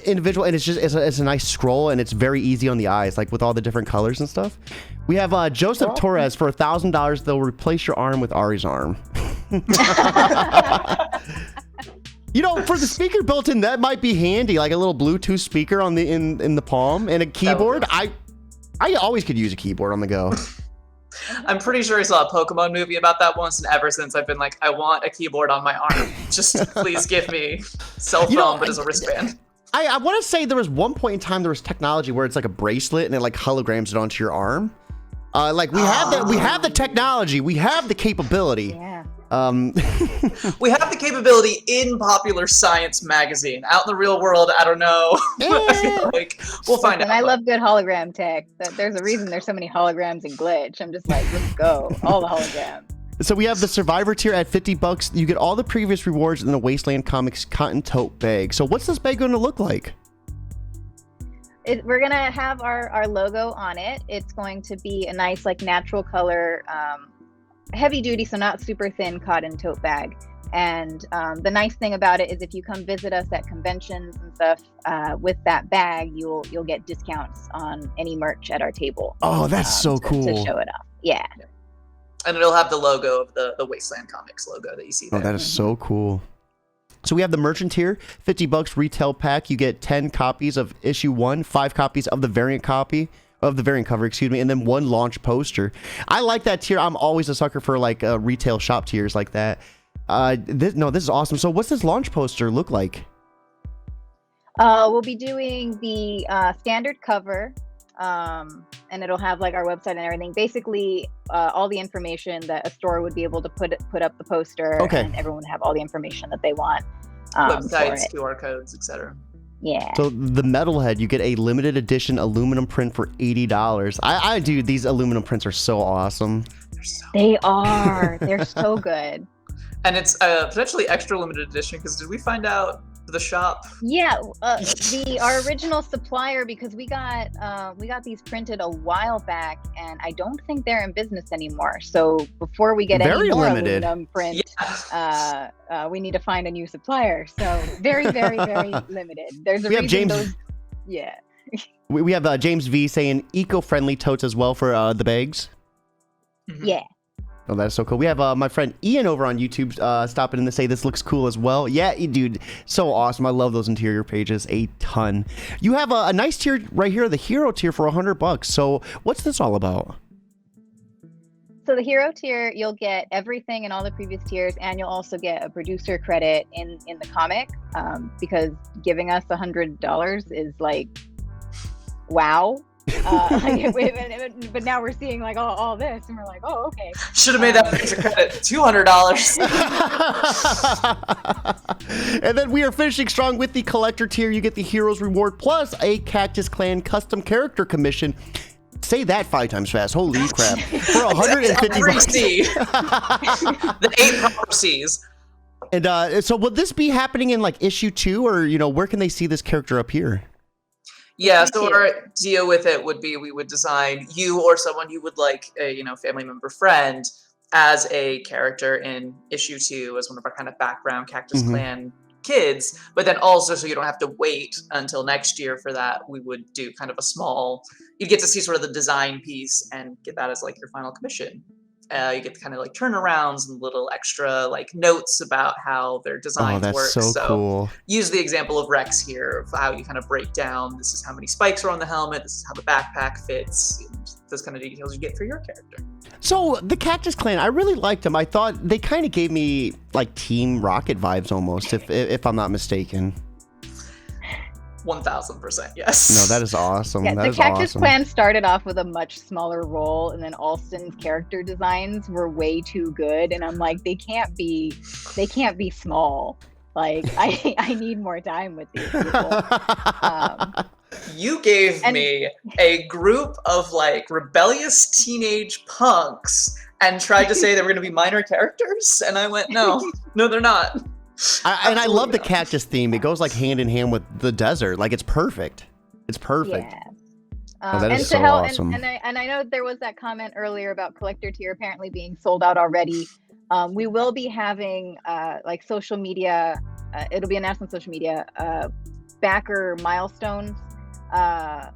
individual, and it's a nice scroll, and it's very easy on the eyes, like with all the different colors and stuff. We have Joseph Torres for $1,000. They'll replace your arm with Ari's arm. For the speaker built in, that might be handy, like a little Bluetooth speaker on the in the palm and a keyboard. I always could use a keyboard on the go. I'm pretty sure I saw a Pokemon movie about that once, and ever since I've been like, I want a keyboard on my arm. Just please give me cell phone, but as a wristband. I want to say there was one point in time there was technology where it's like a bracelet and it like holograms it onto your arm. Like we have the technology, we have the capability. Yeah. We have the capability in Popular Science magazine. Out in the real world, I don't know. I feel like we'll find out. And I love good hologram tech. There's a reason there's so many holograms in Glitch. I'm just like, let's go. All the holograms. So we have the Survivor tier at $50. You get all the previous rewards in the Wasteland Comics cotton tote bag. So what's this bag going to look like? we're gonna have our logo on it. It's going to be a nice like natural color, heavy duty, so not super thin cotton tote bag. And the nice thing about it is if you come visit us at conventions and stuff with that bag, you'll get discounts on any merch at our table. Oh, that's so cool. To show it off. Yeah. And it'll have the logo of the Wasteland Comics logo that you see there. Oh, that is so cool. So we have the merchant tier, $50 retail pack. You get 10 copies of issue 1, 5 copies of the variant cover, excuse me, and then 1 launch poster. I like that tier. I'm always a sucker for like retail shop tiers like that. This is awesome. So what's this launch poster look like? We'll be doing the standard cover, and it'll have like our website and everything. Basically, all the information that a store would be able to put up the poster, and everyone would have all the information that they want. Websites, QR codes, etc. Yeah. So the metalhead, you get a limited edition aluminum print for $80. I do. These aluminum prints are so awesome. They are. They're so good. And it's potentially extra limited edition because did we find out the shop? Yeah, our original supplier, because we got these printed a while back, and I don't think they're in business anymore. So before we get any more aluminum print, we need to find a new supplier. So very, very, very limited. There's a reason James. We have James V saying eco-friendly totes as well for the bags. Mm-hmm. Yeah. Oh, that's so cool. We have my friend Ian over on YouTube stopping in to say this looks cool as well. Yeah, dude, so awesome. I love those interior pages a ton. You have a nice tier right here, the hero tier for $100. So what's this all about? So the hero tier, you'll get everything in all the previous tiers, and you'll also get a producer credit in the comic, because giving us $100 is like, wow. But now we're seeing like all this, and we're like, oh, okay. Should have made that producer credit $200. And then we are finishing strong with the collector tier. You get the heroes reward plus a Cactus Clan custom character commission. Say that 5 times fast. Holy crap! For $150. The 8 proper C's. And so will this be happening in like issue 2, or where can they see this character up here? Yeah, so our deal with it would be we would design you or someone you would like, a family member, friend, as a character in issue 2 as one of our kind of background Cactus Clan kids. But then also, so you don't have to wait until next year for that, we would do kind of a small, you get to see sort of the design piece and get that as like your final commission. You get kind of like turnarounds and little extra like notes about how their designs work. So cool. Use the example of Rex here of how you kind of break down, this is how many spikes are on the helmet, this is how the backpack fits, and those kind of details you get for your character. So the Cactus Clan, I really liked them. I thought they kind of gave me like Team Rocket vibes almost, if I'm not mistaken. 1000%, yes. No, that is awesome. Yeah, that the is Cactus awesome. Clan started off with a much smaller role, and then Alston's character designs were way too good, and I'm like, they can't be small. Like, I need more time with these people. You gave me a group of like rebellious teenage punks and tried to say they were going to be minor characters, and I went, no, they're not. I love the cactus theme. It goes like hand in hand with the desert. Like, it's perfect. It's perfect. Yeah. That is so awesome. And I know there was that comment earlier about collector tier apparently being sold out already. We will be having like social media. It'll be announced on social media. Backer milestones.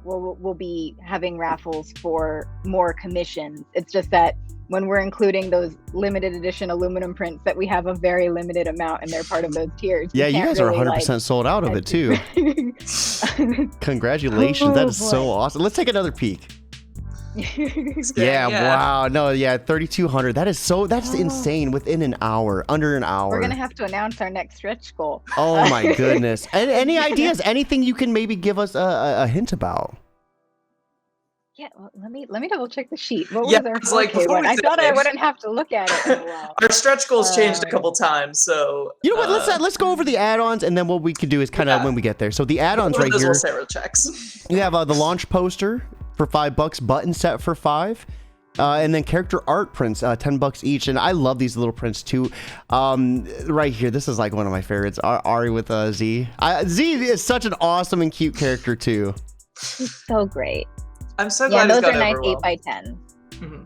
We'll be having raffles for more commissions. It's just that when we're including those limited edition aluminum prints that we have a very limited amount and they're part of those tiers. Yeah, you guys are 100% sold out of it too. Congratulations. That is so awesome. Let's take another peek. Yeah, wow. No, yeah, 3,200. That's insane within an hour, under an hour. We're going to have to announce our next stretch goal. Oh my goodness. Any ideas? Anything you can maybe give us a hint about? Yeah, well, let me double check the sheet. What was our like one? I thought I wouldn't have to look at it in a while. Our stretch goals changed a couple times, so you know what? Let's go over the add-ons, and then what we could do is kind of when we get there. So the add-ons right here. Checks. You have the launch poster for $5, button set for $5, and then character art prints, $10 each. And I love these little prints too. Right here, this is like one of my favorites. Ari with Z. Z is such an awesome and cute character too. He's so great. I'm so glad those he's are gone nice over well. 8x10. Mm-hmm.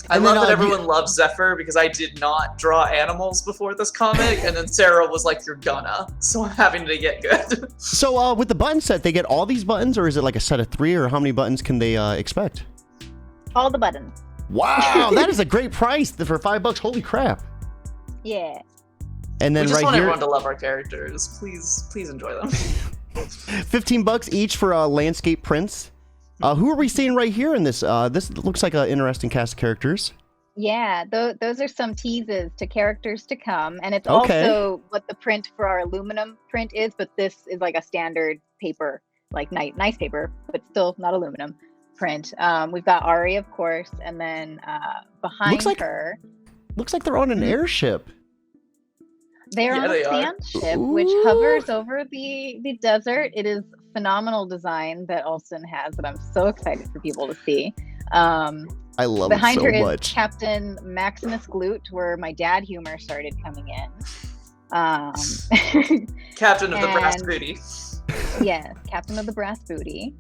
I love that everyone loves Zephyr because I did not draw animals before this comic, and then Sarah was like, "You're gonna," so I'm having to get good. So with the button set, they get all these buttons, or is it like a set of 3, or how many buttons can they expect? All the buttons. Wow, that is a great price for $5. Holy crap! Yeah. And then we just right want here, everyone to love our characters. Please enjoy them. $15 each for landscape prints. Who are we seeing right here in this? This looks like an interesting cast of characters. Yeah, those are some teases to characters to come, and it's also what the print for our aluminum print is, but this is like a standard paper, like nice paper, but still not aluminum print. We've got Ari, of course, and then behind her... Looks like they're on an airship. They're on a sand ship, which hovers over the desert. It is phenomenal design that Alston has that I'm so excited for people to see. I love behind it so her much. Is Captain Maximus Glute, where my dad humor started coming in. Captain of the Brass Booty. Yes, Captain of the Brass Booty.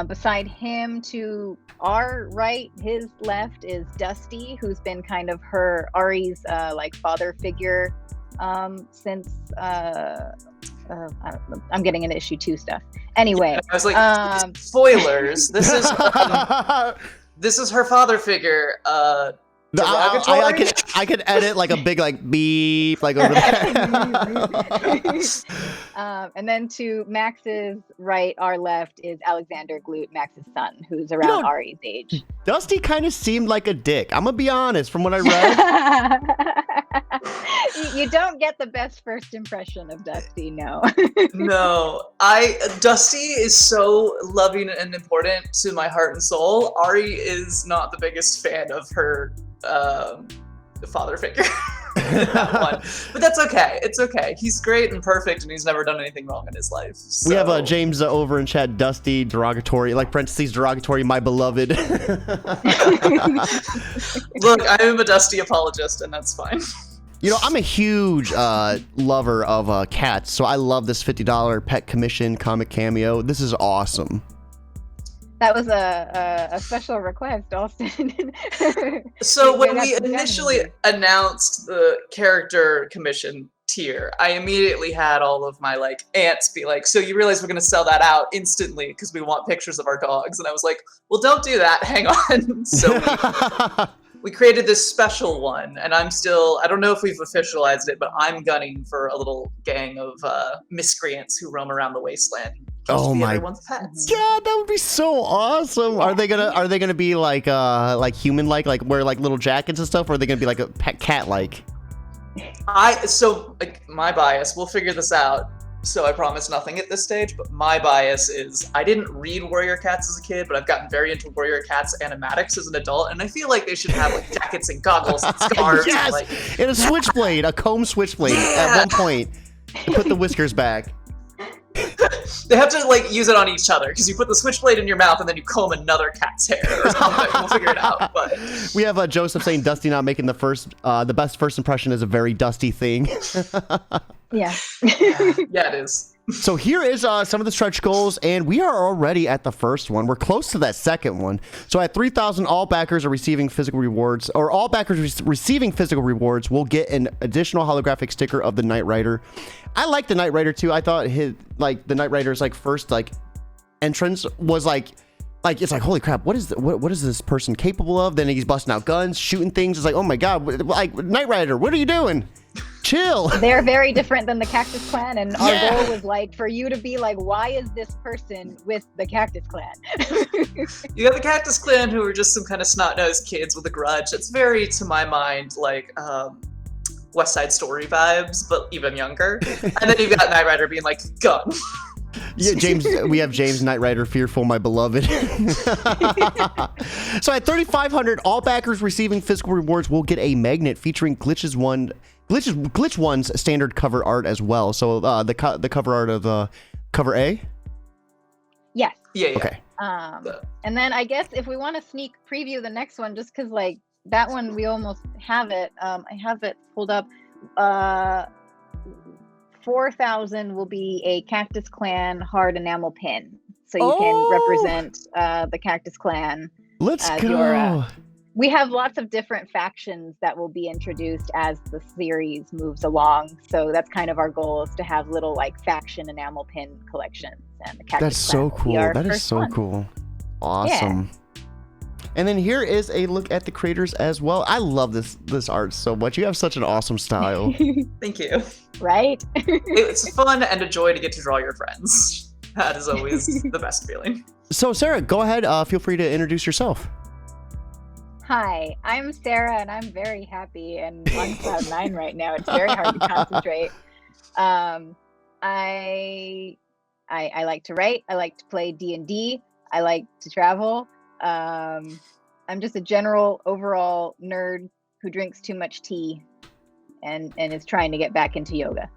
Beside him, to our right, his left, is Dusty, who's been kind of Ari's like father figure since I'm getting into issue 2 stuff. Anyway, I was like, spoilers. This is her father figure. I could edit like a big like beep like over there. And then to Max's right, our left, is Alexander Glute, Max's son, who's around Ari's age. Dusty kind of seemed like a dick. I'm gonna be honest. From what I read, you don't get the best first impression of Dusty. No. No, Dusty is so loving and important to my heart and soul. Ari is not the biggest fan of her father figure. That one. But that's okay. It's okay. He's great and perfect, and he's never done anything wrong in his life. So. We have James over in chat. Dusty, derogatory, like parentheses, derogatory, my beloved. Look, I am a Dusty apologist, and that's fine. You know, I'm a huge lover of cats, so I love this $50 pet commission comic cameo. This is awesome. That was a special request, Alston. So when we initially announced the character commission tier, I immediately had all of my like aunts be like, "So you realize we're going to sell that out instantly because we want pictures of our dogs?" And I was like, "Well, don't do that. Hang on." So we created this special one, and I don't know if we've officialized it, but I'm gunning for a little gang of miscreants who roam around the wasteland. Oh my pets. God, that would be so awesome. Are they gonna be like human like wear like little jackets and stuff, or are they gonna be like a pet cat like? My bias, we'll figure this out. So I promise nothing at this stage, but my bias is I didn't read Warrior Cats as a kid, but I've gotten very into Warrior Cats animatics as an adult, and I feel like they should have like jackets and goggles and scarves. Yes, and a switchblade, a comb switchblade at one point. To put the whiskers back. They have to like use it on each other because you put the switchblade in your mouth and then you comb another cat's hair or something. We'll figure it out. But we have Joseph saying Dusty not making the best first impression is a very Dusty thing. Yeah. Yeah, it is. So here is some of the stretch goals, and we are already at the first one. We're close to that second one. So at 3,000, all backers are receiving physical rewards, or all backers receiving physical rewards will get an additional holographic sticker of the Knight Rider. I like the Knight Rider too. I thought the Knight Rider's like first like entrance was like it's like holy crap, what is this person capable of? Then he's busting out guns, shooting things. It's like, oh my God, like Knight Rider, what are you doing? Chill. They're very different than the Cactus Clan, and our goal was like for you to be like, why is this person with the Cactus Clan? You have the Cactus Clan who are just some kind of snot-nosed kids with a grudge. It's very, to my mind, like West Side Story vibes, but even younger. And then you've got Knight Rider being like, gun. Yeah, James. We have James Knight Rider, fearful, my beloved. So at 3,500, all backers receiving physical rewards will get a magnet featuring Glitch One's standard cover art as well. So the cover art of cover A. Yes. Yeah. Okay. And then I guess if we want to sneak preview the next one, just because like that one we almost have it. I have it pulled up. 4,000 will be a Cactus Clan hard enamel pin. so you can represent the Cactus Clan. Let's as go. We have lots of different factions that will be introduced as the series moves along. So that's kind of our goal, is to have little like faction enamel pin collections. And the Cactus That's so Clan will be cool. our That is first so one. cool. Awesome. And then here is a look at the creators as well. I love this art so much. You have such an awesome style. Thank you. Right? It's fun and a joy to get to draw your friends. That is always the best feeling. So Sarah, go ahead. Feel free to introduce yourself. Hi, I'm Sarah, and I'm very happy and on cloud 9 right now. It's very hard to concentrate. I like to write. I like to play D&D. I like to travel. I'm just a general overall nerd who drinks too much tea and is trying to get back into yoga.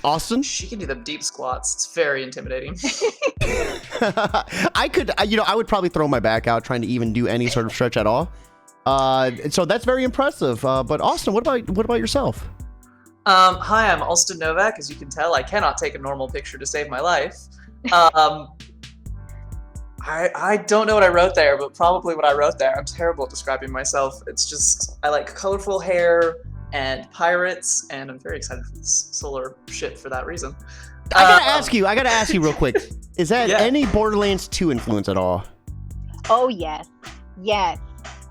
Austin? She can do them deep squats. It's very intimidating. I would probably throw my back out trying to even do any sort of stretch at all. So that's very impressive. But Austin, what about yourself? Hi, I'm Alston Novak. As you can tell, I cannot take a normal picture to save my life. I don't know what I wrote there, but probably what I wrote there. I'm terrible at describing myself. It's just, I like colorful hair and pirates, and I'm very excited for this solar shit for that reason. I gotta ask you real quick. Is that any Borderlands 2 influence at all? Oh, yes. Yes.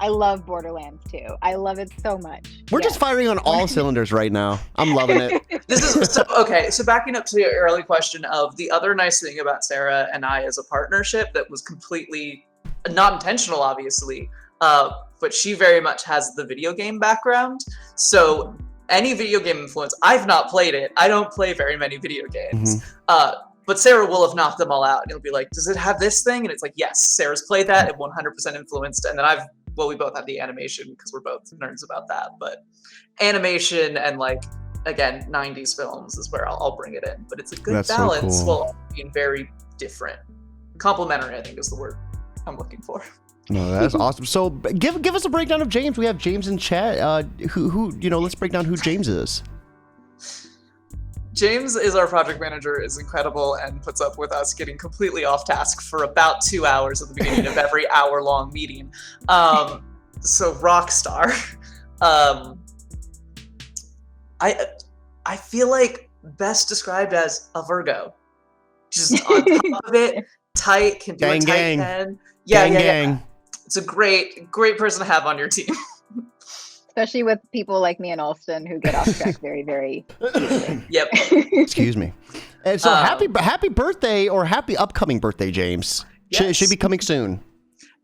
I love Borderlands 2. I love it so much. We're just firing on all cylinders right now. I'm loving it. This is okay. So backing up to your early question of the other nice thing about Sarah and I as a partnership that was completely not intentional, obviously, but she very much has the video game background. So any video game influence, I've not played it. I don't play very many video games. But Sarah will have knocked them all out. And it'll be like, does it have this thing? And it's like, yes, Sarah's played that. It 100% influenced. And then we both have the animation because we're both nerds about that. But animation and like, again, 90s films is where I'll bring it in. But it's a good balance so cool. while being very different. Complementary, I think, is the word I'm looking for. No, that's awesome. So give us a breakdown of James. We have James in chat. Let's break down who James is. James is our project manager, is incredible, and puts up with us getting completely off task for about 2 hours at the beginning of every hour-long meeting. So rock star. I feel like best described as a Virgo. Just on top of it, tight, can do a tight pen. Yeah. It's a great person to have on your team. Especially with people like me and Alston who get off track very, very easily. Yep. Excuse me. And so happy birthday or happy upcoming birthday, James. Yes. Should be coming soon.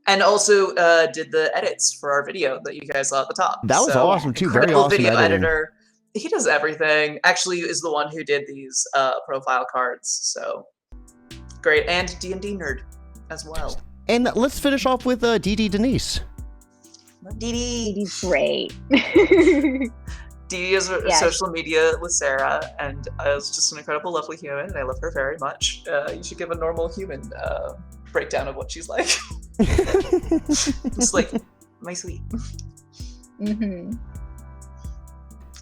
And also did the edits for our video that you guys saw at the top. That was awesome too. Very awesome video editing. editor. He does everything. Actually, is the one who did these profile cards. So great, and D&D nerd as well. And let's finish off with DD Denise. Didi's great. Didi is social media with Sarah, and is just an incredible, lovely human, and I love her very much. You should give a normal human breakdown of what she's like. Just like, my sweet. Mm-hmm.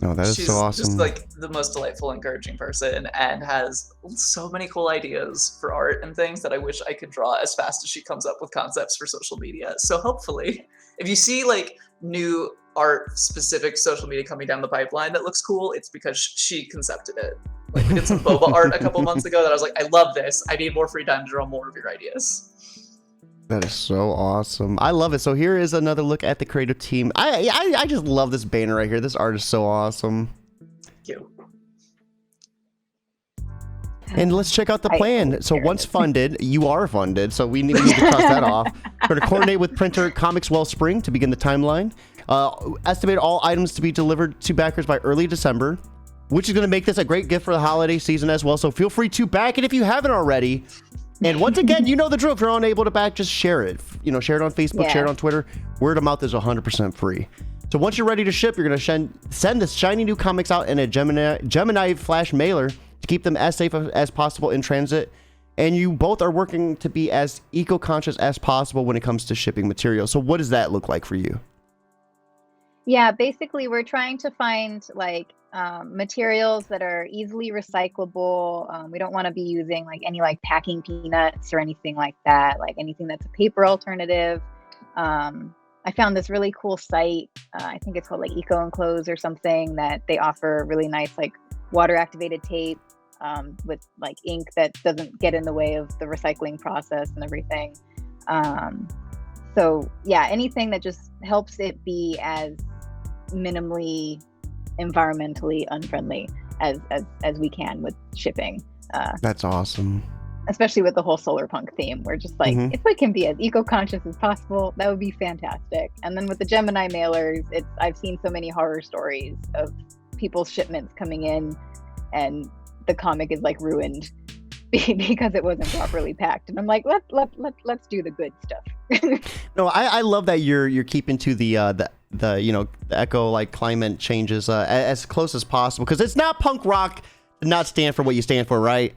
No, that is She's so awesome. Just like the most delightful, encouraging person, and has so many cool ideas for art and things that I wish I could draw as fast as she comes up with concepts for social media. So hopefully, if you see like new art specific social media coming down the pipeline that looks cool, it's because she concepted it. Like we did some boba art a couple months ago that I was like, I love this. I need more free time to draw more of your ideas. That is so awesome. I love it. So here is another look at the creative team. I just love this banner right here. This art is so awesome. Thank you. And let's check out the plan. So once funded, you are funded. So we need to cross that off. We're going to coordinate with printer Comics Wellspring to begin the timeline. Estimate all items to be delivered to backers by early December, which is going to make this a great gift for the holiday season as well. So feel free to back it if you haven't already. And once again, you know the drill. If you're unable to back, just share it. Share it on Facebook, share it on Twitter. Word of mouth is 100% free. So once you're ready to ship, you're going to send the shiny new comics out in a Gemini Flash mailer to keep them as safe as possible in transit. And you both are working to be as eco-conscious as possible when it comes to shipping materials. So what does that look like for you? Yeah, basically we're trying to find like materials that are easily recyclable. We don't want to be using like any like packing peanuts or anything like that, like anything that's a paper alternative. I found this really cool site. I think it's called like Eco Enclose or something, that they offer really nice like water activated tape with like ink that doesn't get in the way of the recycling process and everything. So yeah, anything that just helps it be as minimally environmentally unfriendly as we can with shipping. That's awesome. Especially with the whole solar punk theme. We're just like, if we can be as eco-conscious as possible, that would be fantastic. And then with the Gemini mailers, I've seen so many horror stories of people's shipments coming in and the comic is like ruined because it wasn't properly packed. And I'm like, let's do the good stuff. No, I love that you're keeping to the eco like climate changes as close as possible, because it's not punk rock to not stand for what you stand for, right?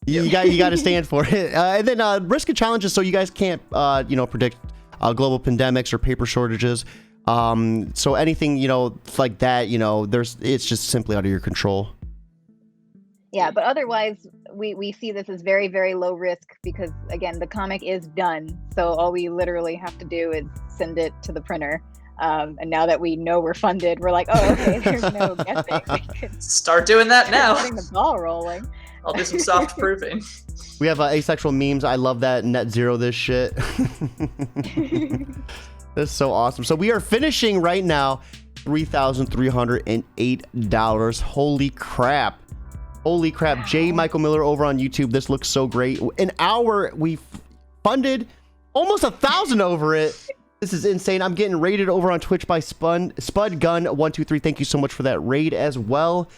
You got to stand for it. And then risk of challenges, so you guys can't predict global pandemics or paper shortages. So anything like that, it's just simply out of your control. Yeah, but otherwise we see this as very, very low risk, because again, the comic is done. So all we literally have to do is send it to the printer. And now that we know we're funded, we're like, oh, okay, there's no guessing. We can start doing that now. Getting the ball rolling. I'll do some soft proofing. We have asexual memes. I love that. Net zero this shit. That's so awesome. So we are finishing right now, $3,308. Holy crap. Holy crap. Wow. J. Michael Miller over on YouTube. This looks so great. An hour, we funded almost 1,000 over it. This is insane. I'm getting raided over on Twitch by Spudgun123. Thank you so much for that raid as well.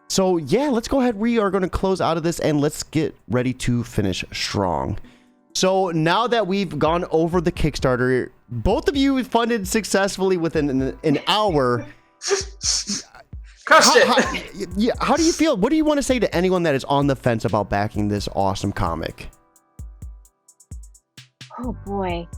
So yeah, let's go ahead. We are going to close out of this and let's get ready to finish strong. So now that we've gone over the Kickstarter, both of you funded successfully within an hour. Crushed it. How do you feel? What do you want to say to anyone that is on the fence about backing this awesome comic? Oh boy.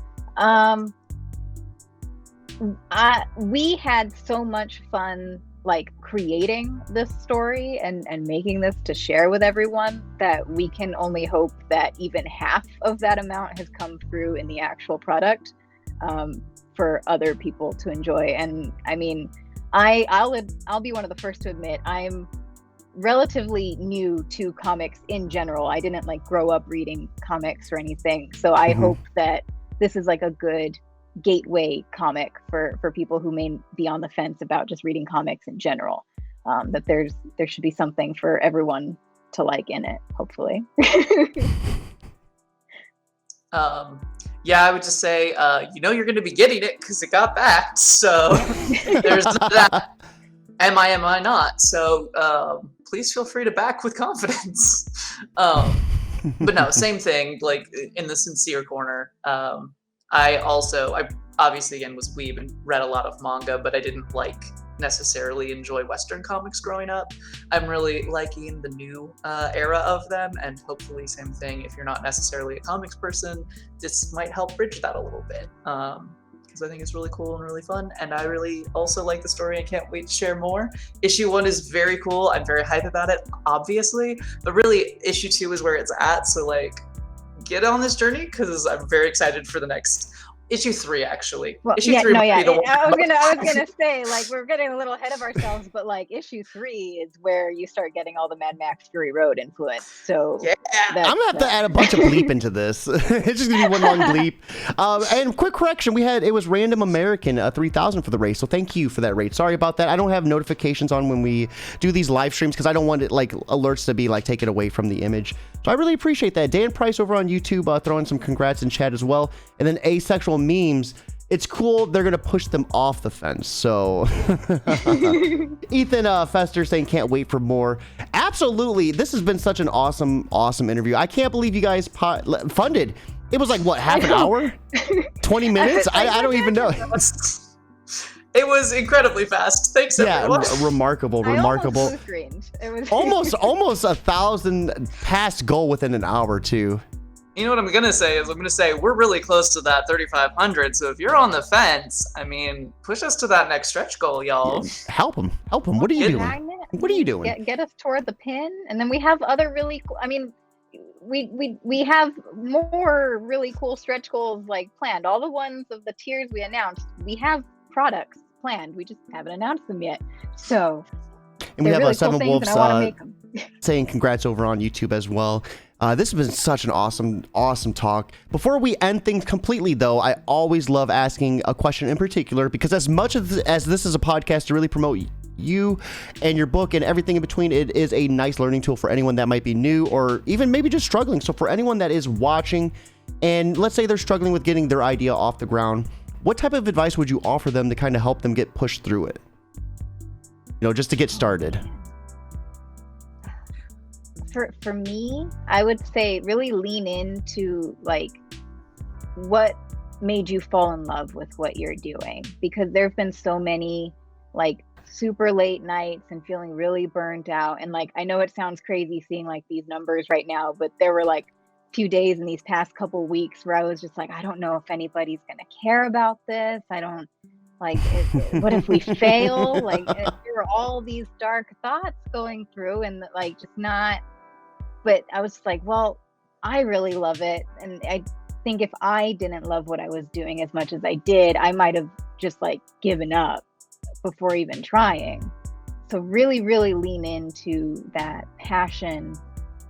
We had so much fun like creating this story and making this to share with everyone, that we can only hope that even half of that amount has come through in the actual product for other people to enjoy. And I mean, I'll be one of the first to admit I'm relatively new to comics in general. I didn't like grow up reading comics or anything, so I hope that this is like a good gateway comic for people who may be on the fence about just reading comics in general. That there should be something for everyone to like in it, hopefully. Yeah, I would just say, you're going to be getting it because it got backed. So there's that. Am I not? So please feel free to back with confidence. But no, same thing. Like in the sincere corner. I obviously again was weeb and read a lot of manga, but I didn't necessarily enjoy Western comics growing up. I'm really liking the new era of them, and hopefully same thing, if you're not necessarily a comics person, this might help bridge that a little bit, because I think it's really cool and really fun, and I really also like the story and can't wait to share more. Issue 1 is very cool. I'm very hype about it, obviously, but really issue 2 is where it's at, so get on this journey, because I'm very excited for the next issue 3, actually. Well, issue 3 might be the one. I was gonna say, we're getting a little ahead of ourselves, but issue 3 is where you start getting all the Mad Max Fury Road influence. So yeah, I'm gonna have to add a bunch of bleep into this. It's just gonna be one long bleep. And quick correction, it was Random American 3000 for the race, so thank you for that rate. Sorry about that. I don't have notifications on when we do these live streams because I don't want it alerts to be taken away from the image. So I really appreciate that. Dan Price over on YouTube throwing some congrats in chat as well, and then Asexual Memes. It's cool. They're gonna push them off the fence. So Ethan Fester saying can't wait for more. Absolutely, this has been such an awesome interview. I can't believe you guys funded. It was half an hour, 20 minutes. I don't even know. It was incredibly fast. Thanks, everyone. Yeah, remarkable. It was almost 1,000 past goal within an hour too. You know what I'm gonna say we're really close to that 3,500. So if you're on the fence, push us to that next stretch goal, y'all. Help them. What are you doing? What are you doing? Get us toward the pin, and then we have other really cool. I mean, we have more really cool stretch goals like planned. All the ones of the tiers we announced, we have products planned. We just haven't announced them yet. So, and we have really Seven cool Wolves things, and I want to make them. saying congrats over on YouTube as well. This has been such an awesome talk. Before we end things completely, though, I always love asking a question in particular, because as much as this is a podcast to really promote you and your book and everything in between, it is a nice learning tool for anyone that might be new or even maybe just struggling. So for anyone that is watching, and let's say they're struggling with getting their idea off the ground, what type of advice would you offer them to kind of help them get pushed through it? You know, just to get started. For me, I would say really lean into like what made you fall in love with what you're doing, because there have been so many like super late nights and feeling really burnt out. And like, I know it sounds crazy seeing like these numbers right now, but there were like few days in these past couple weeks where I was just like, I don't know if anybody's gonna care about this. I don't like what if we fail? Like there were all these dark thoughts going through, and like just not. But I was like, well, I really love it. And I think if I didn't love what I was doing as much as I did, I might have just like given up before even trying. So really, really lean into that passion.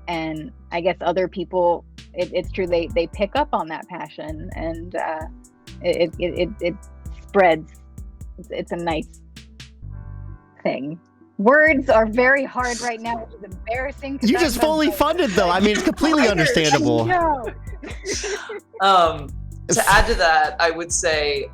And I guess other people, it's true, they pick up on that passion, and it spreads. It's a nice thing. Words are very hard right now, which is embarrassing. You just fully funded, though. I mean, it's completely understandable. No. To add to that, I would say,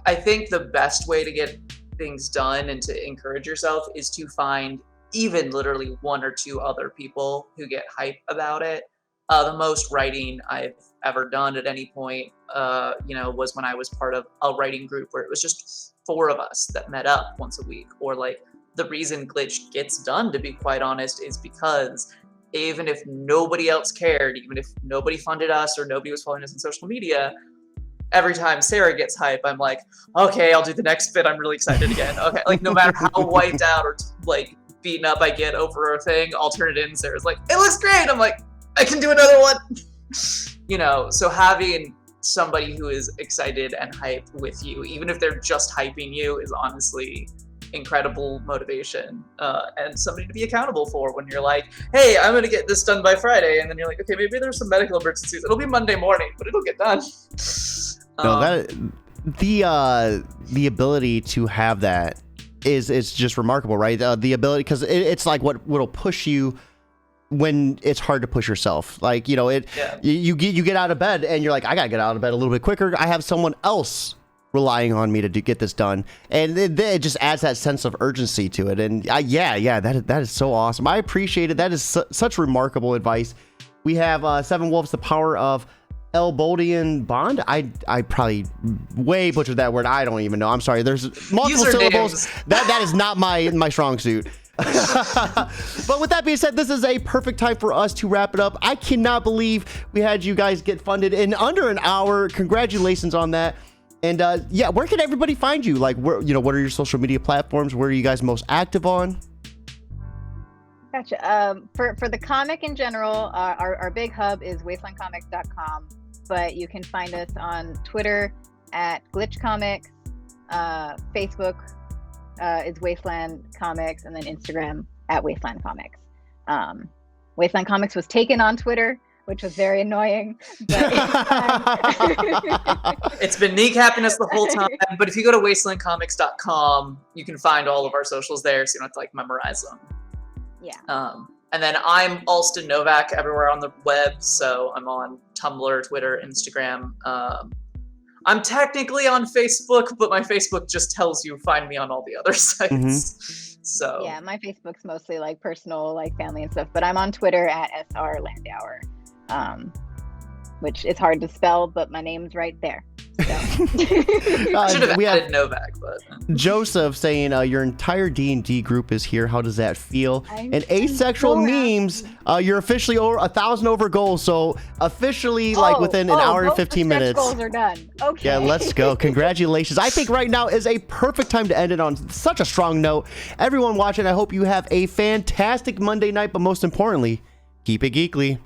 I think the best way to get things done and to encourage yourself is to find even literally one or two other people who get hype about it. The most writing I've ever done at any point, was when I was part of a writing group where it was just 4 of us that met up once a week. Or like, the reason Glitch gets done, to be quite honest, is because even if nobody else cared, even if nobody funded us or nobody was following us on social media, every time Sarah gets hype, I'm like, okay, I'll do the next bit. I'm really excited again. Okay, like no matter how wiped out or like beaten up I get over a thing, I'll turn it in. Sarah's like, it looks great. I'm like, I can do another one. So having somebody who is excited and hyped with you, even if they're just hyping you, is honestly incredible motivation, and somebody to be accountable for when you're like, hey, I'm gonna get this done by Friday, and then you're like, okay, maybe there's some medical emergencies, it'll be Monday morning, but it'll get done. No, the ability to have that is just remarkable, right? The ability, because it's like what'll push you when it's hard to push yourself. Like, you get out of bed and you're like, I gotta get out of bed a little bit quicker. I have someone else relying on me to get this done, and it just adds that sense of urgency to it. And that is so awesome. I appreciate it. That is such remarkable advice. We have Seven Wolves, the power of Elboldian Bond. I probably way butchered that word. I don't even know. I'm sorry. There's multiple syllables. That is not my strong suit. But with that being said, this is a perfect time for us to wrap it up. I cannot believe we had you guys get funded in under an hour. Congratulations on that. And where can everybody find you? Like, what are your social media platforms? Where are you guys most active on? Gotcha. For the comic in general, our big hub is wastelandcomics.com, but you can find us on Twitter at Glitch Comics, Facebook is Wasteland Comics, and then Instagram at Wasteland Comics. Wasteland Comics was taken on Twitter, which was very annoying. But it's been kneecapping us the whole time. But if you go to wastelandcomics.com, you can find all of our socials there, so you don't have to like memorize them. Yeah. And then I'm Alston Novak everywhere on the web. So I'm on Tumblr, Twitter, Instagram. I'm technically on Facebook, but my Facebook just tells you find me on all the other sites. Mm-hmm. So yeah, my Facebook's mostly like personal, like family and stuff. But I'm on Twitter at SR Landauer, which is hard to spell, but my name's right there. Should have added Novak, but Joseph saying your entire D&D group is here. How does that feel? And asexual so memes, you're officially over 1,000 over goals. So officially, like within an hour and 15 minutes. Goals are done. Okay. Yeah, let's go. Congratulations. I think right now is a perfect time to end it on such a strong note. Everyone watching, I hope you have a fantastic Monday night, but most importantly, keep it geekly.